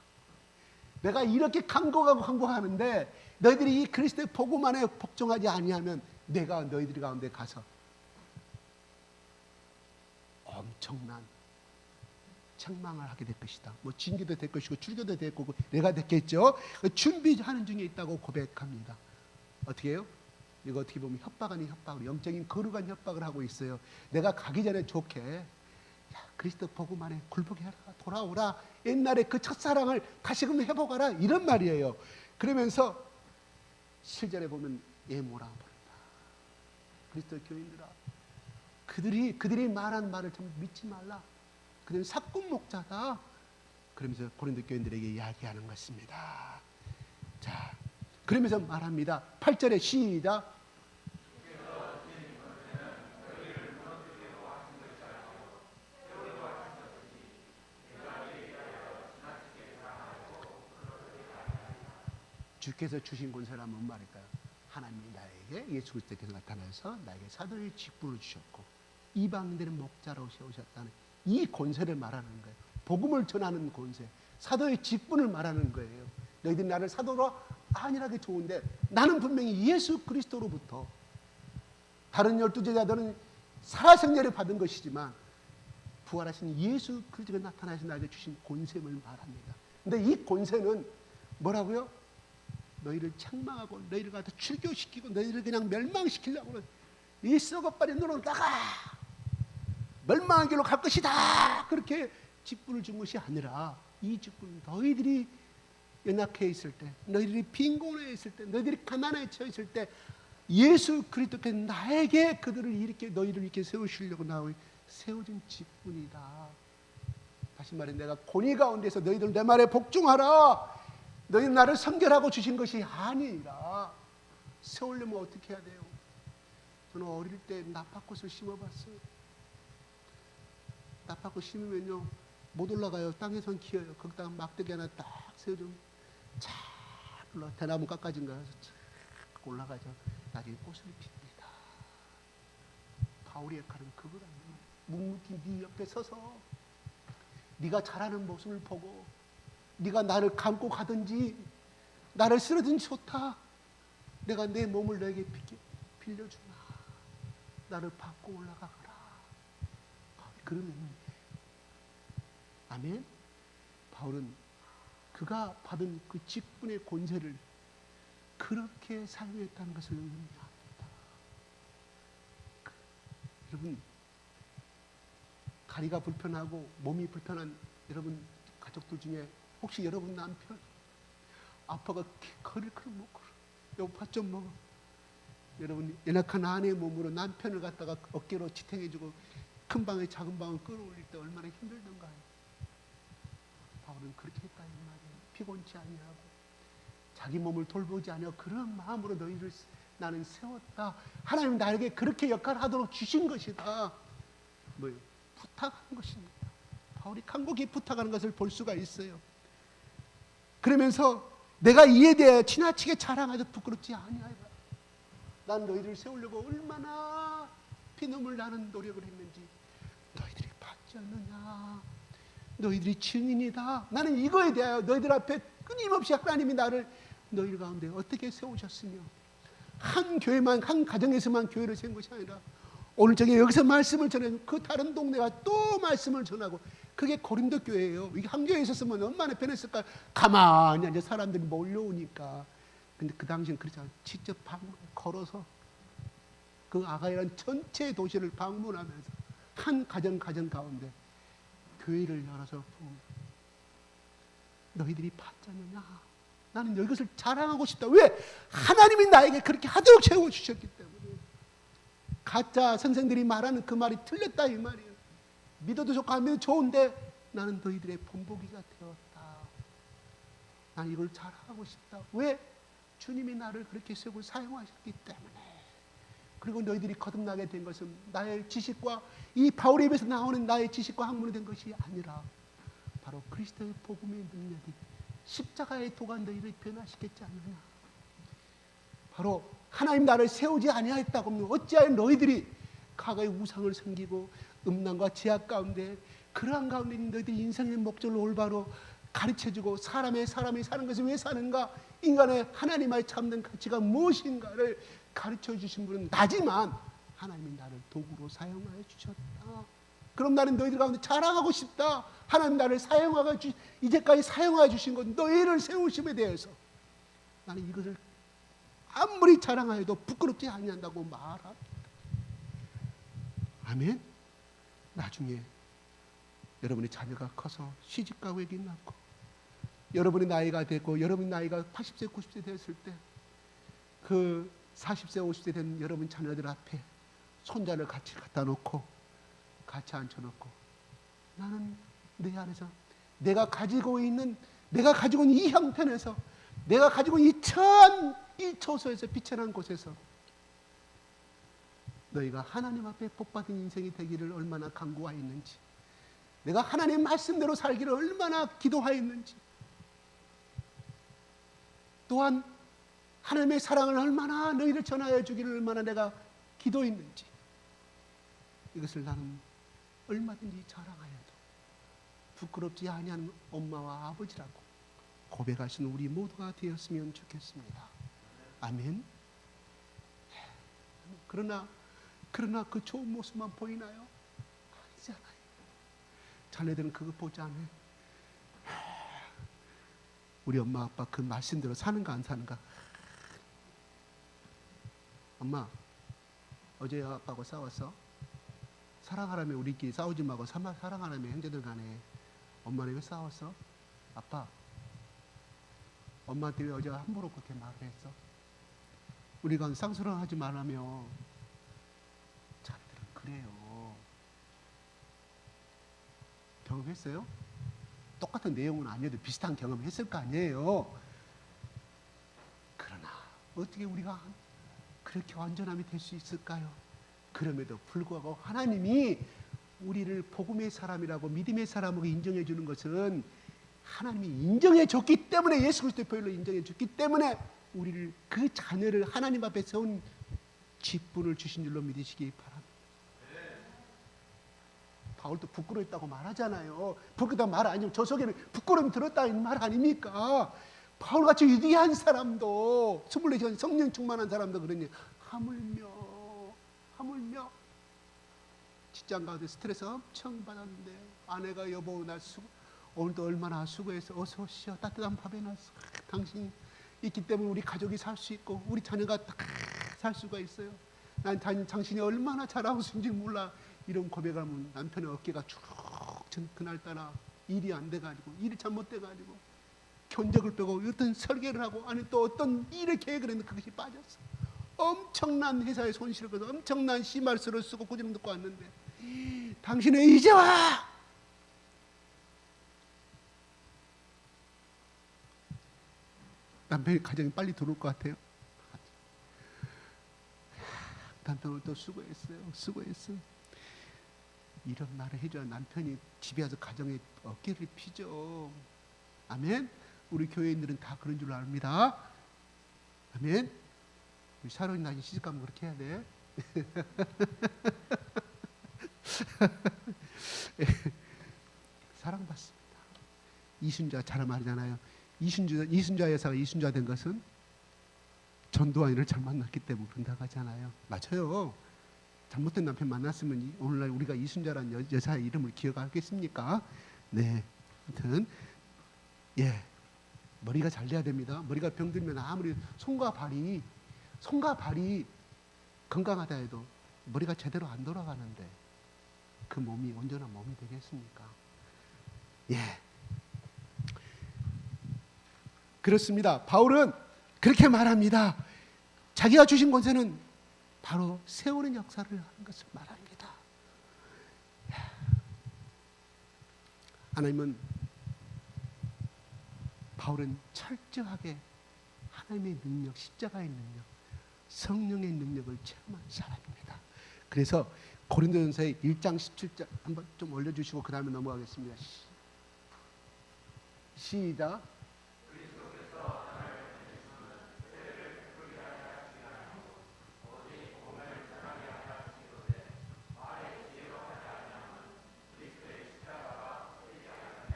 내가 이렇게 강구하는데 너희들이 이 그리스도의 복음 안에 복종하지 아니하면 내가 너희들 가운데 가서 엄청난 책망을 하게 될 것이다. 뭐 징계도 될 것이고 출교도 될 거고 내가 됐겠죠. 준비하는 중에 있다고 고백합니다. 어떻게 해요? 이거 어떻게 보면 협박 아닌 협박으로 영적인 거룩한 협박을 하고 있어요. 내가 가기 전에 좋게 그리스도 복음 안에 굴복해라 돌아오라 옛날에 그 첫사랑을 다시금 회복하라 이런 말이에요. 그러면서 7절에 보면 예모라 부른다. 그리스도 교인들아 그들이 말한 말을 참 믿지 말라. 그들은 사꾼 목자다. 그러면서 고린도 교인들에게 이야기하는 것입니다. 자, 그러면서 말합니다. 8절에 시작. 주께서 주신 권세라면 뭔 말일까요? 하나님이 나에게 예수 그리스도께서 나타나서 나에게 사도의 직분을 주셨고 이방인들의 목자로 세우셨다는 이 권세를 말하는 거예요. 복음을 전하는 권세, 사도의 직분을 말하는 거예요. 너희들이 나를 사도로 안일하게 좋은데 나는 분명히 예수 그리스도로부터 다른 12제자들은 살아생전에 받은 것이지만 부활하신 예수 그리스도가 나타나신 나에게 주신 권세를 말합니다. 근데 이 권세는 뭐라고요? 너희를 책망하고 너희를 갖다 출교시키고 너희를 그냥 멸망시키려고 이 썩어빠린 너로 나가 멸망한 길로 갈 것이다 그렇게 직분을 준 것이 아니라 이 직분은 너희들이 연약해 있을 때, 너희들이 빈곤해 있을 때, 너희들이 가난에 처해 있을 때 예수 그리스도께서 나에게 그들을 이렇게 너희를 이렇게 세우시려고 나의 세워진 직분이다. 다시 말해 내가 고니 가운데서 너희들 내 말에 복종하라. 너희 나를 선결하고 주신 것이 아니라 세우려면 어떻게 해야 돼요? 저는 어릴 때 나팔꽃을 심어봤어요. 나팔꽃 심으면요 못 올라가요. 땅에선 기어요. 거기다가 막대기 하나 딱 세워주면 쫙 올라 대나무 깎아진 거라서 쫙 올라가죠. 나중에 꽃을 핍니다. 바울의 역할은 그거라요. 묵묵히 네 옆에 서서 네가 잘하는 모습을 보고 네가 나를 감고 가든지 나를 쓰러든지 좋다. 내가 내 몸을 너에게 빌려주마. 나를 받고 올라가거라. 그러면 아멘. 바울은 그가 받은 그 직분의 권세를 그렇게 사용했다는 것을 의미합니다. 여러분 다리가 불편하고 몸이 불편한 여러분 가족들 중에 혹시 여러분 남편 아빠가 거리를 못 걸어 요파 좀 먹어. 여러분 연약한 아내의 몸으로 남편을 갖다가 어깨로 지탱해주고 큰 방에 작은 방을 끌어올릴 때 얼마나 힘들던가요. 바울은 그렇게 했다 이 말이에요. 피곤치 아니하고 자기 몸을 돌보지 않아 그런 마음으로 너희를 나는 세웠다. 하나님 나에게 그렇게 역할을 하도록 주신 것이다. 뭐예요? 부탁하는 것입니다. 바울이 간곡히 부탁하는 것을 볼 수가 있어요. 그러면서 내가 이에 대해 지나치게 자랑하여 부끄럽지 아니하리라. 난 너희를 세우려고 얼마나 피눈물 나는 노력을 했는지 너희들이 받지 않느냐. 너희들이 증인이다. 나는 이거에 대하여 너희들 앞에 끊임없이 하나님이 나를 너희들 가운데 어떻게 세우셨으며 한 교회만 한 가정에서만 교회를 세운 것이 아니라 오늘 저녁에 여기서 말씀을 전해 그 다른 동네가 또 말씀을 전하고 그게 고린도 교회예요. 이게 한 교회에 있었으면 얼마나 편했을까. 가만히 앉아 사람들이 몰려오니까. 근데 그 당시엔 그렇지 않아요. 직접 걸어서 그 아가이란 전체 도시를 방문하면서 한 가정 가운데 교회를 열어서 너희들이 받잖느냐. 나는 이것을 자랑하고 싶다. 왜? 하나님이 나에게 그렇게 하도록 세워주셨기 때문에. 가짜 선생들이 말하는 그 말이 틀렸다 이 말이에요. 믿어도 좋고 안 믿어도 좋은데 나는 너희들의 본보기가 되었다. 나는 이걸 자랑하고 싶다. 왜? 주님이 나를 그렇게 세우고 사용하셨기 때문에. 그리고 너희들이 거듭나게 된 것은 나의 지식과 이 바울의 입에서 나오는 나의 지식과 학문이 된 것이 아니라 바로 그리스도의 복음의 능력이 십자가의 도가 너희를 변화시켰지 않느냐. 바로 하나님 나를 세우지 아니하였다고 하면 어찌하여 너희들이 과거의 우상을 섬기고 음란과 제약 가운데 그러한 가운데 너희들이 인생의 목적을 올바로 가르쳐주고 사람이 사는 것을 왜 사는가, 인간의 하나님의 참된 가치가 무엇인가를 가르쳐 주신 분은 나지만 하나님이 나를 도구로 사용하여 주셨다. 그럼 나는 너희들 가운데 자랑하고 싶다. 하나님 나를 사용하여 이제까지 사용하여 주신 것 너희를 세우심에 대해서 나는 이것을 아무리 자랑하여도 부끄럽지 아니한다고 말합니다. 아멘. 나중에 여러분의 자녀가 커서 시집가고 애기 낳고 여러분의 나이가 되고 여러분의 나이가 80세 90세 됐을 때 그 40세 50세 된 여러분 자녀들 앞에 손자를 같이 갖다 놓고 같이 앉혀놓고 나는 내 안에서 내가 가지고 있는 이 형편에서 내가 가지고 있는 이 초소에서 빛어난 곳에서 너희가 하나님 앞에 복받은 인생이 되기를 얼마나 간구하였는지, 내가 하나님 말씀대로 살기를 얼마나 기도하였는지, 또한 하나님의 사랑을 얼마나 너희를 전하여 주기를 얼마나 내가 기도했는지, 이것을 나는 얼마든지 자랑하여도 부끄럽지 아니한 엄마와 아버지라고 고백하시는 우리 모두가 되었으면 좋겠습니다. 아멘. 그러나 그 좋은 모습만 보이나요? 아니잖아요. 자네들은 그거 보지 않아요. 우리 엄마 아빠 그 말씀대로 사는가 안 사는가. 엄마, 어제 아빠하고 싸웠어? 사랑하라며 우리끼리 싸우지 말고 사랑하라며 형제들 간에. 엄마는 왜 싸웠어? 아빠, 엄마한테 왜 어제 함부로 그렇게 말을 했어? 우리가 쌍스러워하지 말라며. 자네들은 그래요. 경험했어요? 똑같은 내용은 아니어도 비슷한 경험했을 거 아니에요. 그러나 어떻게 우리가 그렇게 완전함이 될 수 있을까요? 그럼에도 불구하고 하나님이 우리를 복음의 사람이라고 믿음의 사람으로 인정해 주는 것은 하나님이 인정해 줬기 때문에, 예수 그리스도의 보혈로 인정해 줬기 때문에 우리를, 그 자녀를 하나님 앞에 세운 직분을 주신 줄로 믿으시기 바랍니다. 바울도 부끄러웠다고 말하잖아요. 부끄럽다 말 아니면 저 속에는 부끄러움이 들었다는 말 아닙니까? 바울같이 위대한 사람도, 24시간 성령 충만한 사람도 그러니 하물며 직장 가운데 스트레스 엄청 받았는데 아내가 여보 나 오늘도 얼마나 수고해서 어서 오시오, 따뜻한 밥 해놨어, 당신이 있기 때문에 우리 가족이 살 수 있고 우리 자녀가 다 살 수가 있어요. 난 당신이 얼마나 잘하고 있는지 몰라. 이런 고백하면 남편의 어깨가 쭉 그날따라 일이 안 돼가지고, 일이 잘못돼가지고 견적을 빼고 어떤 설계를 하고, 아니 또 어떤 일을 계획을 했는데 그것이 빠졌어. 엄청난 회사의 손실을 거둬 엄청난 씨말수를 쓰고 꾸지람 듣고 왔는데, 당신은 이제 와! 남편이 가정이 빨리 들어올 것 같아요. 남편 오늘 또 수고했어. 이런 말을 해줘야 남편이 집에 와서 가정에 어깨를 피죠. 아멘. 우리 교회인들은 다 그런 줄 압니다. 아멘. 우리 샤론이 나중에 시집가면 그렇게 해야 돼. 사랑받습니다. 이순자 잘 말이잖아요. 이순자 여사가 이순자 된 것은 전두환이를 잘 만났기 때문에 그런다고 하잖아요. 맞아요. 잘못된 남편 만났으면 오늘날 우리가 이순자라는 여사의 이름을 기억하겠습니까? 네. 아무튼 머리가 잘 돼야 됩니다. 머리가 병들면 아무리 손과 발이 건강하다 해도 머리가 제대로 안 돌아가는데 그 몸이 온전한 몸이 되겠습니까? 그렇습니다. 바울은 그렇게 말합니다. 자기가 주신 권세는 바로 세우는 역사를 하는 것을 말합니다. 하나님은, 바울은 철저하게 하나님의 능력, 십자가의 능력, 성령의 능력을 체험한 사람입니다. 그래서 고린도전서의 1장 17절 한번 좀 올려주시고 그 다음에 넘어가겠습니다. 시작.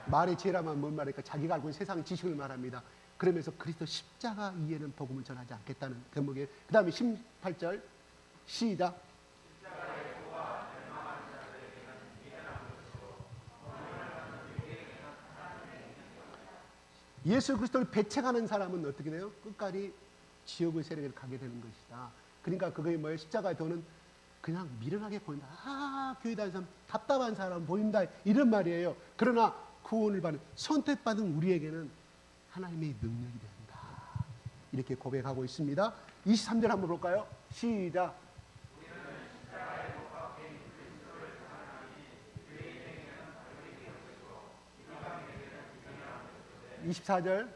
말의 지혜라면 뭔 말일까? 자기가 알고 있는 세상 지식을 말합니다. 그러면서 그리스도 십자가 이해는 복음을 전하지 않겠다는 대목에, 그 다음에 18절 시작. 예수 그리스도를 배척하는 사람은 어떻게 돼요? 끝까지 지옥의 세력에 가게 되는 것이다. 그러니까 그거에 뭐예요? 십자가의 도는 그냥 미련하게 보인다. 교회 다니는 사람 답답한 사람 보인다, 이런 말이에요. 그러나 구원을 받는, 선택받은 우리에게는 하나님의 능력이 된다, 이렇게 고백하고 있습니다. 23절 한번 볼까요? 시작. 24절.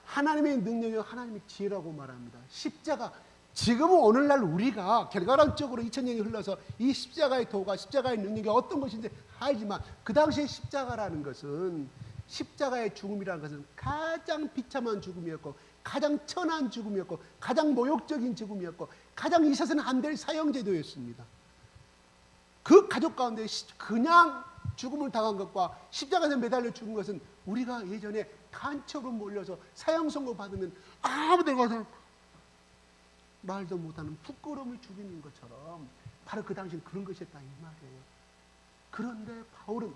하나님의 능력이 하나님의 지혜라고 말합니다. 십자가, 지금은 오늘날 우리가 결과론적으로 2000년이 흘러서 이 십자가의 도가, 십자가의 능력이 어떤 것인지 하지만 그 당시에 십자가라는 것은, 십자가의 죽음이라는 것은 가장 비참한 죽음이었고, 가장 천한 죽음이었고, 가장 모욕적인 죽음이었고, 가장 있어서는 안 될 사형제도였습니다. 그 가족 가운데 그냥 죽음을 당한 것과 십자가에서 매달려 죽은 것은, 우리가 예전에 간첩으로 몰려서 사형 선고 받으면 아무 데 가서 말도 못하는 부끄러움을 죽이는 것처럼 바로 그 당시엔 그런 것이었다 이 말이에요. 그런데 바울은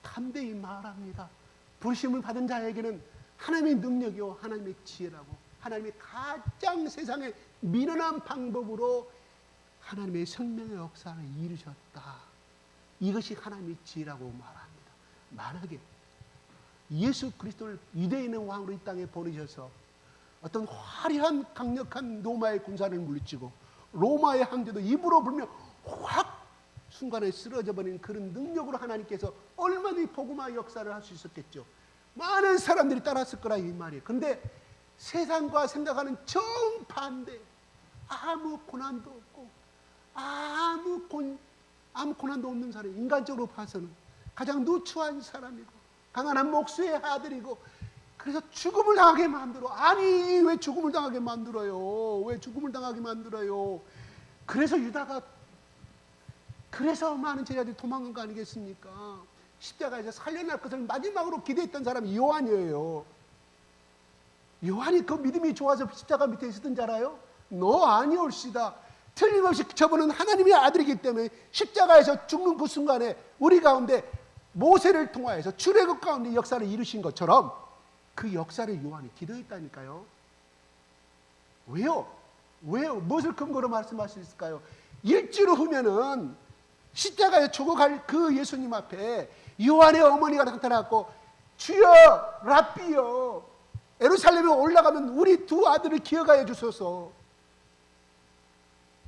담대히 말합니다. 부르심을 받은 자에게는 하나님의 능력이요 하나님의 지혜라고, 하나님의 가장 세상에 미련한 방법으로 하나님의 생명의 역사를 이루셨다. 이것이 하나님의 지혜라고 말합니다. 만약에 예수 그리스도를 유대인의 왕으로 이 땅에 보내셔서 어떤 화려한 강력한 로마의 군사를 물리치고 로마의 황제도 입으로 불며 확 순간에 쓰러져 버리는 그런 능력으로 하나님께서 얼마나 복음화의 역사를 할 수 있었겠죠. 많은 사람들이 따랐을 거라 이 말이에요. 그런데 세상과 생각하는 정반대, 아무 고난도 없고 아무 고난도 없는 사람, 인간적으로 봐서는 가장 누추한 사람이고 가난한 목수의 아들이고, 그래서 죽음을 당하게 만들어. 아니 왜 죽음을 당하게 만들어요? 왜 죽음을 당하게 만들어요? 그래서 유다가, 그래서 많은 제자들이 도망간 거 아니겠습니까? 십자가에서 살려날 것을 마지막으로 기대했던 사람이 요한이에요. 요한이 그 믿음이 좋아서 십자가 밑에 있었던 줄 알아요? 너 아니올시다. 틀림없이 저분은 하나님의 아들이기 때문에 십자가에서 죽는 그 순간에 우리 가운데 모세를 통하여서 출애굽 가운데 역사를 이루신 것처럼 그 역사를 요한이 기도했다니까요. 왜요? 왜요? 무엇을 근거로 말씀할 수 있을까요? 일주일 후면은 십자가에 죽어갈 그 예수님 앞에 요한의 어머니가 나타났고, 주여 랍비여, 예루살렘에 올라가면 우리 두 아들을 기억하여 주소서.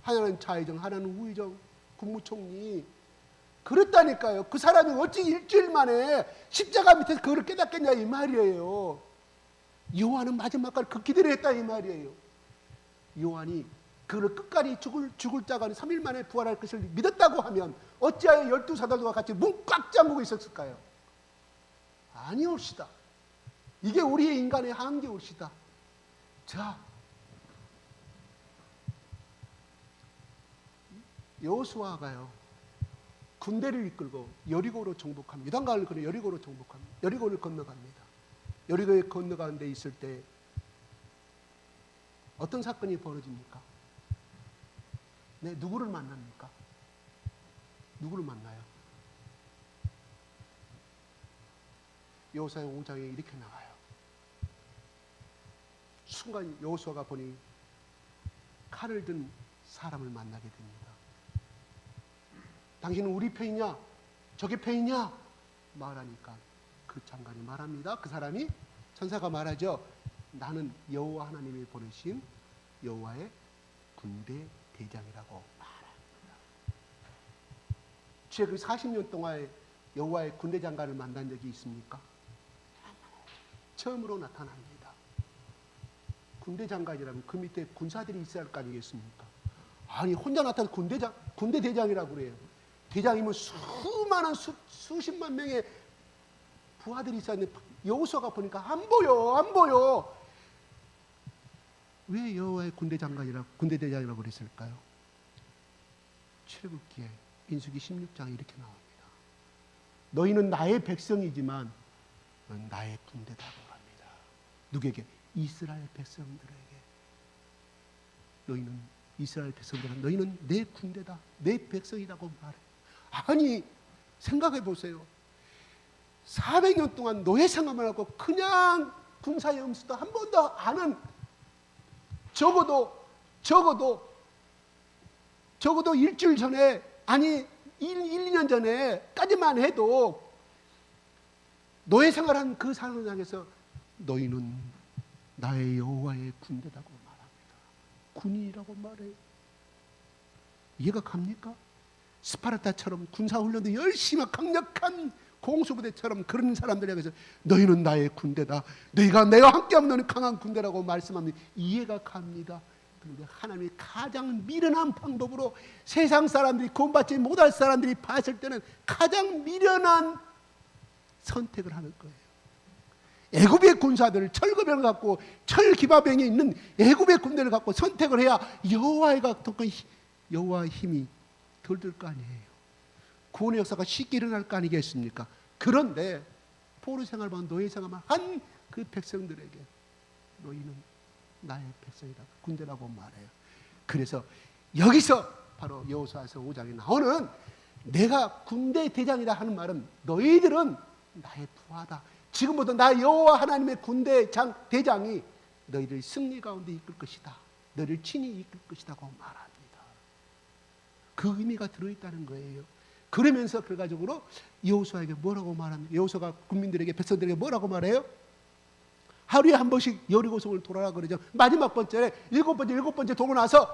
하나는 좌의정, 하나는 우의정 국무총리. 그랬다니까요. 그 사람이 어찌 일주일 만에 십자가 밑에서 그걸 깨닫겠냐 이 말이에요. 요한은 마지막까지 그 기대를 했다 이 말이에요. 요한이 그를 끝까지 죽을 자가 3일 만에 부활할 것을 믿었다고 하면 어찌하여 12사도들과 같이 문 꽉 잠그고 있었을까요? 아니올시다. 이게 우리의 인간의 한계올시다. 자, 여호수아가요 군대를 이끌고 여리고로 정복합니다. 유단강을 건너 여리고로 정복합니다. 여리고를 건너갑니다. 여리고에 건너가는 데 있을 때 어떤 사건이 벌어집니까? 네, 누구를 만납니까? 누구를 만나요? 여호수아 5장에 이렇게 나와요. 순간 여호수아가 보니 칼을 든 사람을 만나게 됩니다. 당신은 우리 편이냐? 저게 편이냐? 말하니까 그 장관이 말합니다. 그 사람이, 천사가 말하죠. 나는 여호와 하나님이 보내신 여호와의 군대 대장이라고 말합니다. 그 40년 동안 여호와의 군대 장관을 만난 적이 있습니까? 처음으로 나타납니다. 군대 장관이라면 그 밑에 군사들이 있어야 할 거 아니겠습니까? 아니 혼자 나타난 군대 대장이라고 그래요. 대장이면 수많은 수십만 명의 부하들이 있었는데 여호수아가 보니까 안 보여. 왜 여호와의 군대 대장이라고 그랬을까요? 출애굽기에 민수기 16장에 이렇게 나옵니다. 너희는 나의 백성이지만 나의 군대다고 합니다. 누구에게? 이스라엘 백성들에게. 너희는 이스라엘 백성들은 너희는 내 군대다, 내 백성이라고 말해. 아니 생각해 보세요. 400년 동안 노예 생활만 하고 그냥 군사 염수도 한 번도 안 한, 적어도 일주일 전에, 아니 1, 2년 전에까지만 해도 노예 생활한 그 사람에서 너희는 나의 여호와의 군대라고 말합니다. 군인이라고 말해요. 이해가 갑니까? 스파르타처럼 군사훈련도 열심히 강력한 공수부대처럼 그런 사람들에게서 너희는 나의 군대다, 너희가 내가 함께하면 너는 강한 군대라고 말씀합니다. 이해가 갑니다. 그런데 하나님이 가장 미련한 방법으로 세상 사람들이 구원받지 못할 사람들이 봤을 때는 가장 미련한 선택을 하는 거예요. 애굽의 군사들을 철거병을 갖고 철기바병에 있는 애굽의 군대를 갖고 선택을 해야 여호와의 힘이 덜 들 거 아니에요. 구원의 역사가 쉽게 일어날 거 아니겠습니까? 그런데 포로 생활만 노예 생활만 한 그 백성들에게 너희는 나의 백성이다, 군대라고 말해요. 그래서 여기서 바로 여호수아서 5장에 나오는 내가 군대 대장이다 하는 말은 너희들은 나의 부하다. 지금부터 나 여호와 하나님의 군대 대장이 너희를 승리 가운데 이끌 것이다. 너희를 친히 이끌 것이라고 말합니다. 그 의미가 들어있다는 거예요. 그러면서 결과적으로 여호수아에게 뭐라고 말합니까? 여호수아가 국민들에게, 백성들에게 뭐라고 말해요? 하루에 한 번씩 여리고성을 돌아라 그러죠. 마지막 번째, 일곱 번째 돌고 나서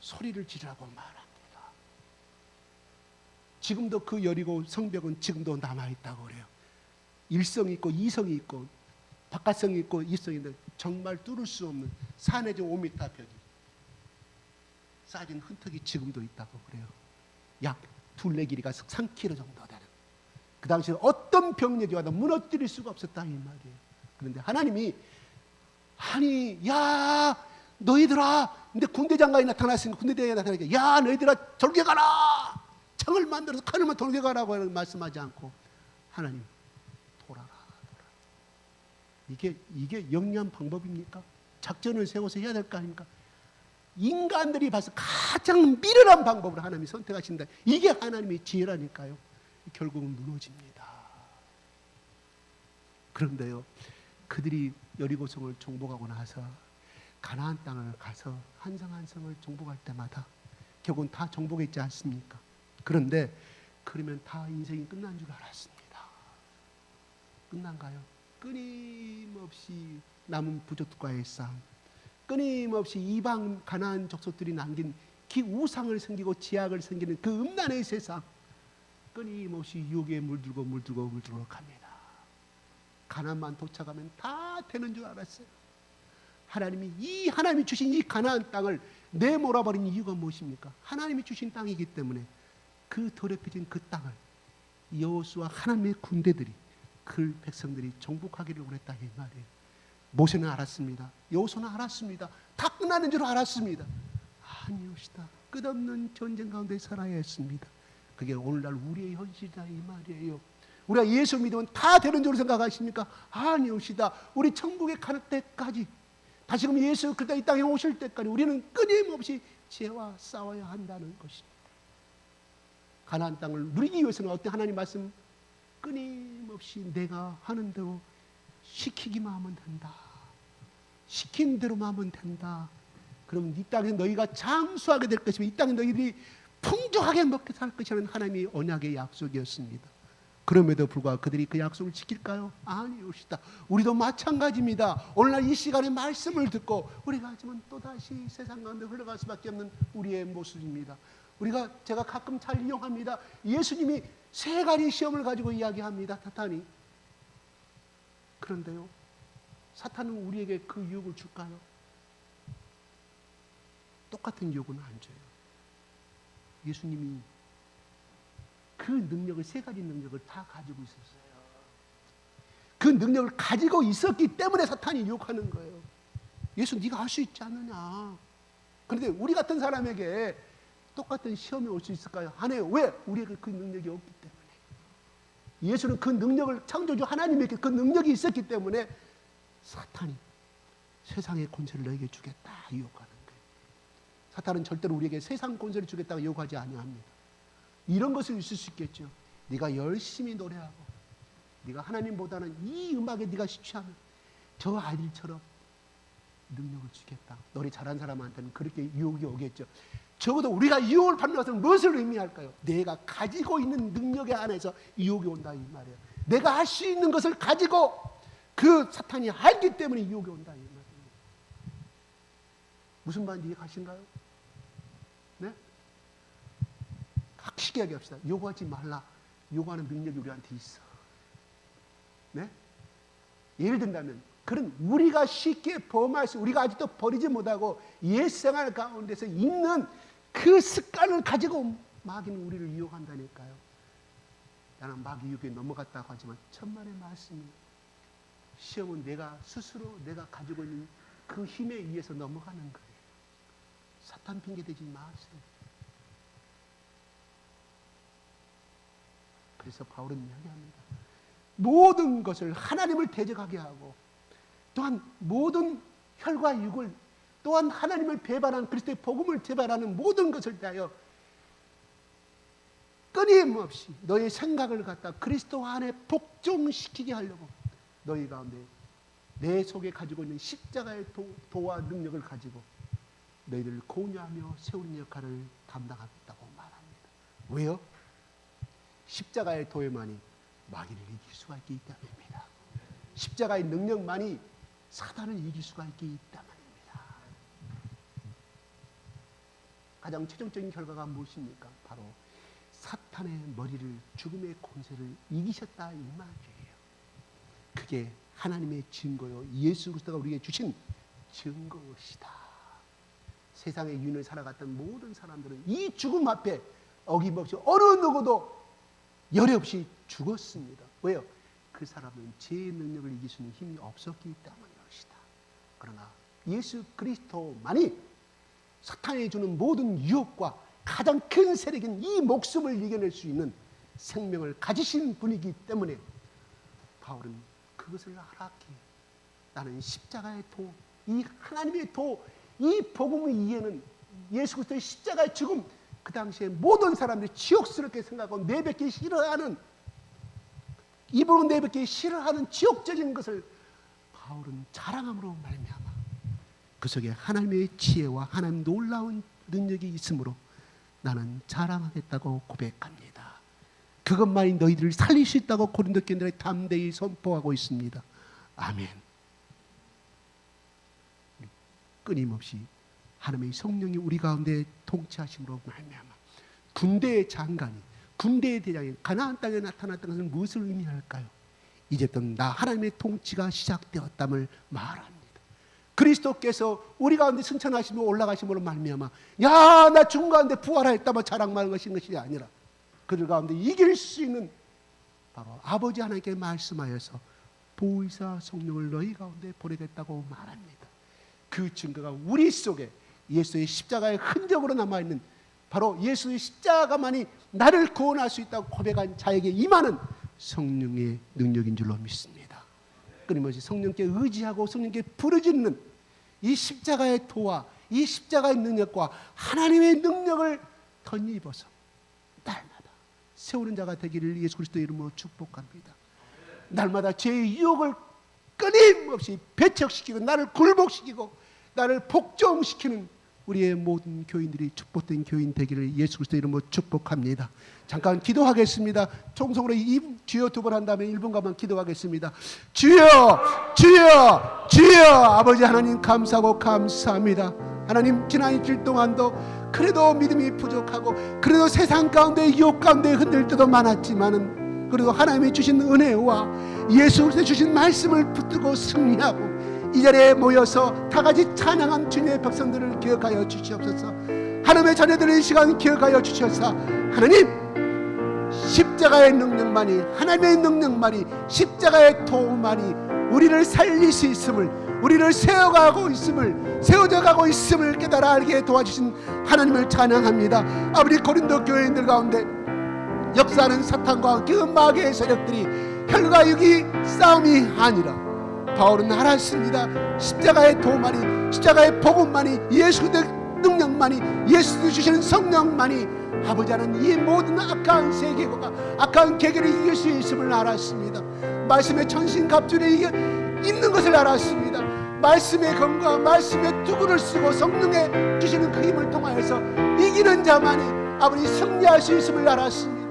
소리를 지르라고 말합니다. 지금도 그 여리고 성벽은 지금도 남아있다고 그래요. 일성이 있고 이성이 있고 바깥성이 있고 이성이 있는데 정말 뚫을 수 없는 4내지 5m 벽이 쌓인 흔적이 지금도 있다고 그래요. 약 둘레 길이가 3km 정도 되는. 그 당시에 어떤 병력이 와도 무너뜨릴 수가 없었다 이 말이에요. 그런데 하나님이 야 너희들아, 근데 군대장관이 나타났으니까 군대장관이 나타나니까 야 너희들아 돌겨가라, 창을 만들어서 칼을만 돌겨가라고 말씀하지 않고 하나님 돌아라. 이게 영리한 방법입니까? 작전을 세워서 해야 될 거 아닙니까? 인간들이 봐서 가장 미련한 방법으로 하나님이 선택하신다. 이게 하나님의 지혜라니까요. 결국은 무너집니다. 그런데요, 그들이 여리고성을 정복하고 나서 가나안 땅을 가서 한 성 한 성을 정복할 때마다 결국은 다 정복했지 않습니까? 그런데 그러면 다 인생이 끝난 줄 알았습니다. 끝난가요? 끊임없이 남은 부족과의 싸움, 끊임없이 이방 가나안 족속들이 남긴 그 우상을 섬기고 지악을 섬기는 그 음란의 세상, 끊임없이 유혹에 물들고 갑니다. 가나안만 도착하면 다 되는 줄 알았어요. 하나님이 주신 이 가나안 땅을 내몰아버린 이유가 무엇입니까? 하나님이 주신 땅이기 때문에 그 더럽혀진 그 땅을 여호수아 하나님의 군대들이, 그 백성들이 정복하기를 원했다 이 말이에요. 모세는 알았습니다. 여호수아는 알았습니다. 다 끝나는 줄 알았습니다. 아니옵시다. 끝없는 전쟁 가운데 살아야 했습니다. 그게 오늘날 우리의 현실이다 이 말이에요. 우리가 예수 믿으면 다 되는 줄 생각하십니까? 아니옵시다. 우리 천국에 갈 때까지, 다시금 예수 그리스도가 이 땅에 오실 때까지 우리는 끊임없이 죄와 싸워야 한다는 것입니다. 가나안 땅을 누리기 위해서는 어떤 하나님 말씀, 끊임없이 내가 하는 대로 시키기만 하면 된다. 시킨 대로만 하면 된다. 그럼 이 땅에 너희가 장수하게 될 것이며 이 땅에 너희들이 풍족하게 먹게 살 것이라는 하나님의 언약의 약속이었습니다. 그럼에도 불구하고 그들이 그 약속을 지킬까요? 아니옵시다. 우리도 마찬가지입니다. 오늘날 이 시간에 말씀을 듣고 우리가 하지만 또다시 세상 가운데 흘러갈 수밖에 없는 우리의 모습입니다. 제가 가끔 잘 이용합니다. 예수님이 세 가지 시험을 가지고 이야기합니다. 사탄이. 그런데요, 사탄은 우리에게 그 유혹을 줄까요? 똑같은 유혹은 안 줘요. 예수님이 그 능력을, 세 가지 능력을 다 가지고 있었어요. 그 능력을 가지고 있었기 때문에 사탄이 유혹하는 거예요. 예수 네가 할 수 있지 않느냐. 그런데 우리 같은 사람에게 똑같은 시험이 올 수 있을까요? 안 해요. 왜? 우리에게 그 능력이 없기 때문에. 예수는 그 능력을, 창조주 하나님에게 그 능력이 있었기 때문에 사탄이 세상의 권세를 너에게 주겠다 유혹하는 거예요. 사탄은 절대로 우리에게 세상 권세를 주겠다고 유혹하지 아니합니다. 이런 것을 있을 수 있겠죠. 네가 열심히 노래하고 네가 하나님보다는 이 음악에 네가 집중하면 저 아이들처럼 능력을 주겠다. 노래 잘하는 사람한테는 그렇게 유혹이 오겠죠. 적어도 우리가 유혹을 받는 것은 무엇을 의미할까요? 내가 가지고 있는 능력에 안에서 유혹이 온다 이 말이에요. 내가 할 수 있는 것을 가지고 그 사탄이 알기 때문에 유혹이 온다 이 말이에요. 무슨 말인지 이해가신가요? 네? 확실히 얘기합시다. 요구하지 말라. 요구하는 능력이 우리한테 있어. 네? 예를 든다면 그런 우리가 쉽게 범할 수, 우리가 아직도 버리지 못하고 옛생활 가운데서 있는 그 습관을 가지고 마귀는 우리를 유혹한다니까요. 나는 마귀 유혹에 넘어갔다고 하지만 천만의 말씀입니다. 시험은 내가 스스로 내가 가지고 있는 그 힘에 의해서 넘어가는 거예요. 사탄 핑계대지 마세요. 그래서 바울은 이야기합니다. 모든 것을 하나님을 대적하게 하고 또한 모든 혈과 육을 또한 하나님을 배반한 그리스도의 복음을 배반하는 모든 것을 대하여 끊임없이 너의 생각을 갖다 그리스도 안에 복종시키게 하려고 너희 가운데 내 속에 가지고 있는 십자가의 도와 능력을 가지고 너희를 고뇌하며 세우는 역할을 담당하겠다고 말합니다. 왜요? 십자가의 도에만이 마귀를 이길 수가 있기 때문입니다. 십자가의 능력만이 사단을 이길 수가 있기 때문입니다. 가장 최종적인 결과가 무엇입니까? 바로 사탄의 머리를, 죽음의 권세를 이기셨다 이 말이에요. 그게 하나님의 증거요, 예수 그리스도가 우리에게 주신 증거시다. 세상의 윤을 살아갔던 모든 사람들은 이 죽음 앞에 어김없이 어느 누구도 열이 없이 죽었습니다. 왜요? 그 사람은 죄의 능력을 이길 수 있는 힘이 없었기 때문이었다. 그러나 예수 그리스도만이 사탄이 주는 모든 유혹과 가장 큰 세력인 이 목숨을 이겨낼 수 있는 생명을 가지신 분이기 때문에 바울은 그것을 알았기에 나는 십자가의 도, 이 하나님의 도, 이 복음의 이해는 예수 그리스도의 십자가의 죽음, 그 당시에 모든 사람들이 지옥스럽게 생각하고 내뱉기 싫어하는, 입으로 내뱉기 싫어하는 지옥적인 것을 바울은 자랑함으로 말미암아 그 속에 하나님의 지혜와 하나님 놀라운 능력이 있으므로 나는 자랑하겠다고 고백합니다. 그것만이 너희들을 살릴 수 있다고 고린도 교인들에게 담대히 선포하고 있습니다. 아멘. 끊임없이 하나님의 성령이 우리 가운데 통치하심으로 말미암아 군대의 장관이, 군대의 대장이 가나안 땅에 나타났다는 것은 무엇을 의미할까요? 이제부터 나 하나님의 통치가 시작되었담을 말합니다. 그리스도께서 우리 가운데 승천하시며 올라가심으로 말미암아 야, 나 죽은 가운데 부활하였다며 자랑하는 것이 아니라 그들 가운데 이길 수 있는 바로 아버지 하나님께 말씀하여서 보혜사 성령을 너희 가운데 보내겠다고 말합니다. 그 증거가 우리 속에 예수의 십자가의 흔적으로 남아있는 바로 예수의 십자가만이 나를 구원할 수 있다고 고백한 자에게 임하는 성령의 능력인 줄로 믿습니다. 끊임없이 성령께 의지하고 성령께 부르짖는 이 십자가의 도와 이 십자가의 능력과 하나님의 능력을 덧입어서 날마다 세우는 자가 되기를 예수 그리스도의 이름으로 축복합니다. 날마다 죄의 유혹을 끊임없이 배척시키고 나를 굴복시키고 나를 복종시키는 우리의 모든 교인들이 축복된 교인 되기를 예수 그리스도의 이름으로 축복합니다. 잠깐 기도하겠습니다. 총성으로 주여 두 번 한 다음에 1분간만 기도하겠습니다. 주여, 주여, 주여. 아버지 하나님 감사하고 감사합니다. 하나님 지난 일주일 동안도 그래도 믿음이 부족하고 그래도 세상 가운데 유혹 가운데 흔들 때도 많았지만은 그래도 하나님이 주신 은혜와 예수 그리스도 주신 말씀을 붙들고 승리하고 이 자리에 모여서 다 같이 찬양한 주님의 백성들을 기억하여 주시옵소서. 하나님의 자녀들의 이 시간 기억하여 주셔서 하나님 십자가의 능력만이, 하나님의 능력만이, 십자가의 도움만이 우리를 살릴 수 있음을, 우리를 세워가고 있음을, 세워져 가고 있음을 깨달아 알게 도와주신 하나님을 찬양합니다. 아버지 고린도 교회인들 가운데 역사하는 사탄과 그 마귀의 세력들이 혈과 육이 싸움이 아니라 바울은 알았습니다. 십자가의 도만이, 십자가의 복음만이, 예수의 능력만이, 예수 주시는 성령만이 아버지 하나님 이 모든 악한 세계가, 악한 계계를 이길 수 있음을 알았습니다. 말씀의 천신갑주에 있는 것을 알았습니다. 말씀의 검과 말씀의 투구를 쓰고 성령의 주시는 그 힘을 통하여서 이기는 자만이 아버지 승리할 수 있음을 알았습니다.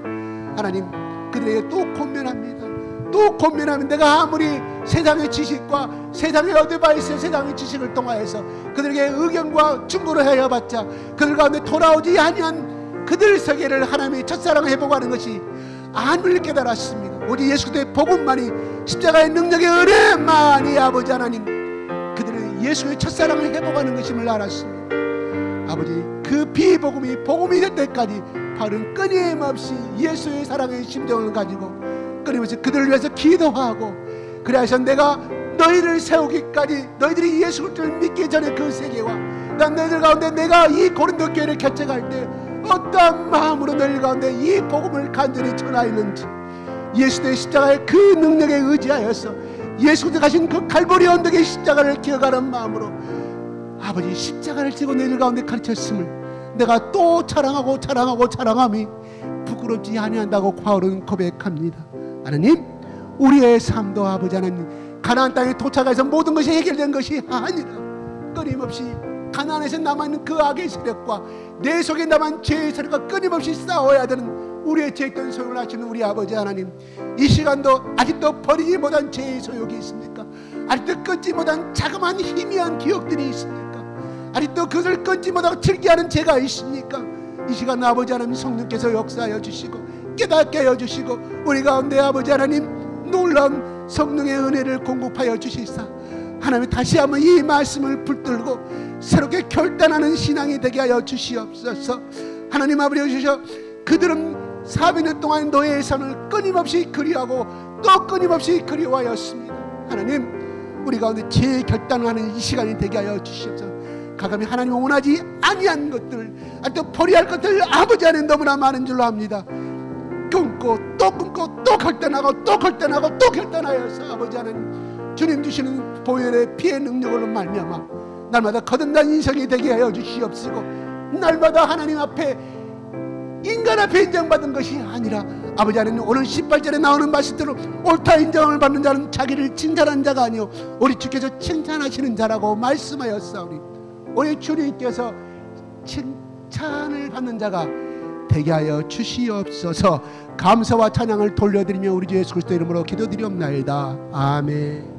하나님 그들에게 또 권면합니다. 또 권면하면 내가 아무리 세상의 지식과 세상의 어드바이스, 세상의 지식을 통하여서 그들에게 의견과 충고를 해야봤자 그들 가운데 돌아오지 아니한 그들 세계를 하나님의 첫사랑 회복하는 것이 아님을 깨달았습니다. 오직 예수 그리스도의 복음만이, 십자가의 능력의 은혜만이 아버지 하나님 그들은 예수의 첫사랑을 회복하는 것임을 알았습니다. 아버지, 그 비복음이 복음이 될 때까지 바울은 끊임없이 예수의 사랑의 심정을 가지고 끊임없이 그들을 위해서 기도하고, 그래서 내가 너희를 세우기까지, 너희들이 예수 그리스도를 믿기 전에 그 세계와 난 너희들 가운데 내가 이 고린도 교회를 개척할 때 어떠한 마음으로 너희들 가운데 이 복음을 간절히 전하였는지, 예수의 십자가의 그 능력에 의지하여서 예수 그리스도 가신 그 갈보리 언덕의 십자가를 기억하는 마음으로 아버지 십자가를 지고 너희들 가운데 가르쳤음을 내가 또 자랑하고 자랑하고 자랑함이 부끄럽지 아니한다고 바울은 고백합니다. 하나님, 우리의 삶도 아버지 하나님 가나안 땅에 도착해서 모든 것이 해결된 것이 아니라 끊임없이 가나안에서 남아있는 그 악의 세력과 내 속에 남은 죄의 세력과 끊임없이 싸워야 되는 우리의 죄악된 소욕을 하시는 우리 아버지 하나님, 이 시간도 아직도 버리지 못한 죄의 소욕이 있습니까? 아직도 끊지 못한 자그마한 희미한 기억들이 있습니까? 아직도 그것을 끊지 못하고 즐겨하는 죄가 있습니까? 이 시간 아버지 하나님 성령께서 역사하여 주시고 깨닫게 하여 주시고 우리 가운데 아버지 하나님 놀라운 성령의 은혜를 공급하여 주시사 하나님 다시 한번 이 말씀을 붙들고 새롭게 결단하는 신앙이 되게 하여 주시옵소서. 하나님 아버지 주셔, 그들은 400년 동안 노예의 삶을 끊임없이 그리워하고 또 끊임없이 그리워하였습니다. 하나님, 우리 가운데 재결단하는 이 시간이 되게 하여 주시옵소서. 가감히 하나님 원하지 아니한 것들, 또 버려야 할 것들 아버지 안에 너무나 많은 줄로 압니다. 끊고 또 결단하고 또 결단하고 또 결단하여서 아버지 하나님 주님 주시는 보혈의 피의 능력으로 말미암아 날마다 거듭난 인생이 되게 하여 주시옵시고, 날마다 하나님 앞에 인간 앞에 인정받은 것이 아니라 아버지 하나님 오늘 18절에 나오는 말씀대로 옳다 인정을 받는 자는 자기를 칭찬한 자가 아니요 우리 주께서 칭찬하시는 자라고 말씀하였사오니, 우리 주님께서 칭찬을 받는 자가 되게 하여 주시옵소서. 감사와 찬양을 돌려드리며 우리 주 예수 그리스도 이름으로 기도드리옵나이다. 아멘.